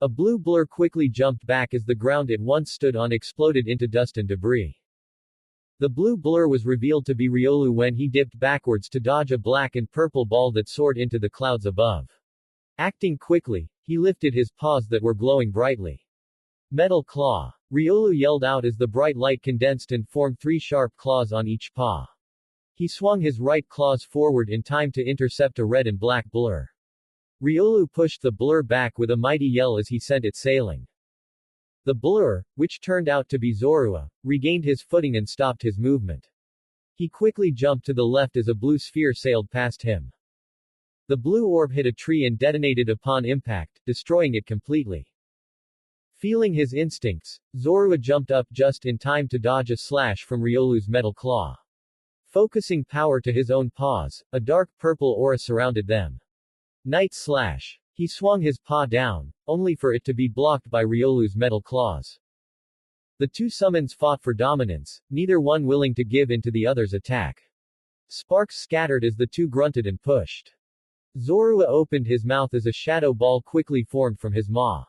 A blue blur quickly jumped back as the ground it once stood on exploded into dust and debris. The blue blur was revealed to be Riolu when he dipped backwards to dodge a black and purple ball that soared into the clouds above. Acting quickly, he lifted his paws that were glowing brightly. Metal claw. Riolu yelled out as the bright light condensed and formed 3 sharp claws on each paw. He swung his right claws forward in time to intercept a red and black blur. Riolu pushed the blur back with a mighty yell as he sent it sailing. The blur, which turned out to be Zorua, regained his footing and stopped his movement. He quickly jumped to the left as a blue sphere sailed past him. The blue orb hit a tree and detonated upon impact, destroying it completely. Feeling his instincts, Zorua jumped up just in time to dodge a slash from Riolu's metal claw. Focusing power to his own paws, a dark purple aura surrounded them. Night slash. He swung his paw down, only for it to be blocked by Riolu's metal claws. The two summons fought for dominance, neither one willing to give in to the other's attack. Sparks scattered as the two grunted and pushed. Zorua opened his mouth as a shadow ball quickly formed from his maw.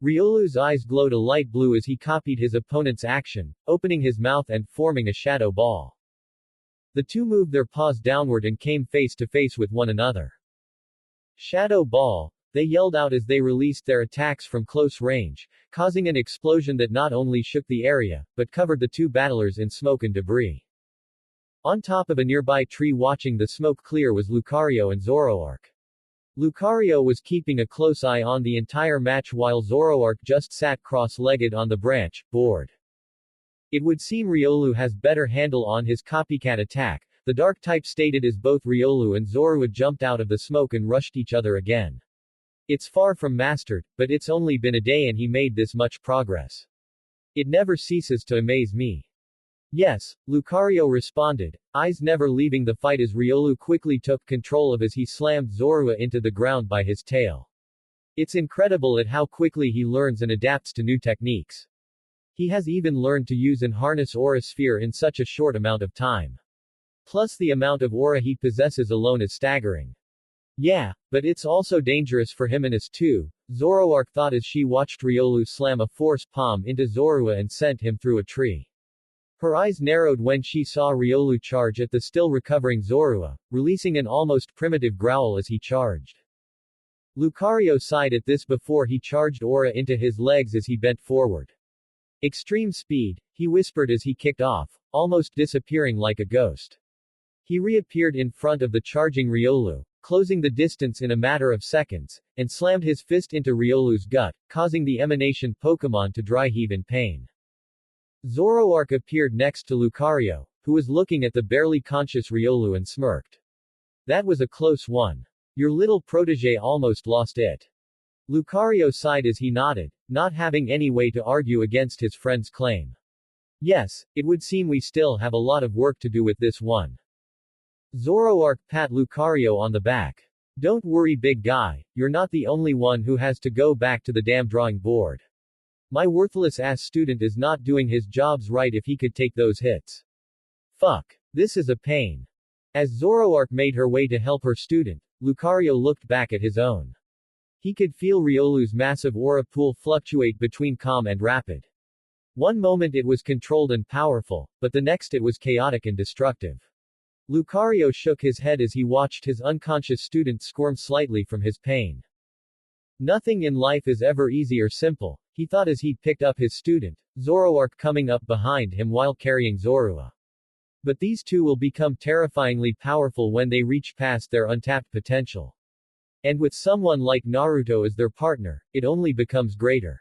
Riolu's eyes glowed a light blue as he copied his opponent's action, opening his mouth and forming a shadow ball. The two moved their paws downward and came face to face with one another. Shadow ball, they yelled out as they released their attacks from close range, causing an explosion that not only shook the area, but covered the two battlers in smoke and debris. On top of a nearby tree watching the smoke clear was Lucario and Zoroark. Lucario was keeping a close eye on the entire match while Zoroark just sat cross-legged on the branch, bored. It would seem Riolu has better handle on his copycat attack, the dark type stated as both Riolu and Zorua jumped out of the smoke and rushed each other again. It's far from mastered, but it's only been a day and he made this much progress. It never ceases to amaze me. Yes, Lucario responded, eyes never leaving the fight as Riolu quickly took control of as he slammed Zorua into the ground by his tail. It's incredible at how quickly he learns and adapts to new techniques. He has even learned to use and harness Aura Sphere in such a short amount of time. Plus the amount of aura he possesses alone is staggering. Yeah, but it's also dangerous for him and us too, Zoroark thought as she watched Riolu slam a force palm into Zorua and sent him through a tree. Her eyes narrowed when she saw Riolu charge at the still recovering Zorua, releasing an almost primitive growl as he charged. Lucario sighed at this before he charged aura into his legs as he bent forward. Extreme speed, he whispered as he kicked off, almost disappearing like a ghost. He reappeared in front of the charging Riolu, closing the distance in a matter of seconds, and slammed his fist into Riolu's gut, causing the emanation Pokémon to dry heave in pain. Zoroark appeared next to Lucario, who was looking at the barely conscious Riolu and smirked. That was a close one. Your little protege almost lost it. Lucario sighed as he nodded, not having any way to argue against his friend's claim. Yes, it would seem we still have a lot of work to do with this one. Zoroark pat Lucario on the back. Don't worry big guy, you're not the only one who has to go back to the damn drawing board. My worthless-ass student is not doing his jobs right if he could take those hits. Fuck. This is a pain. As Zoroark made her way to help her student, Lucario looked back at his own. He could feel Riolu's massive aura pool fluctuate between calm and rapid. One moment it was controlled and powerful, but the next it was chaotic and destructive. Lucario shook his head as he watched his unconscious student squirm slightly from his pain. Nothing in life is ever easy or simple, he thought as he picked up his student, Zoroark coming up behind him while carrying Zorua. But these two will become terrifyingly powerful when they reach past their untapped potential. And with someone like Naruto as their partner, it only becomes greater.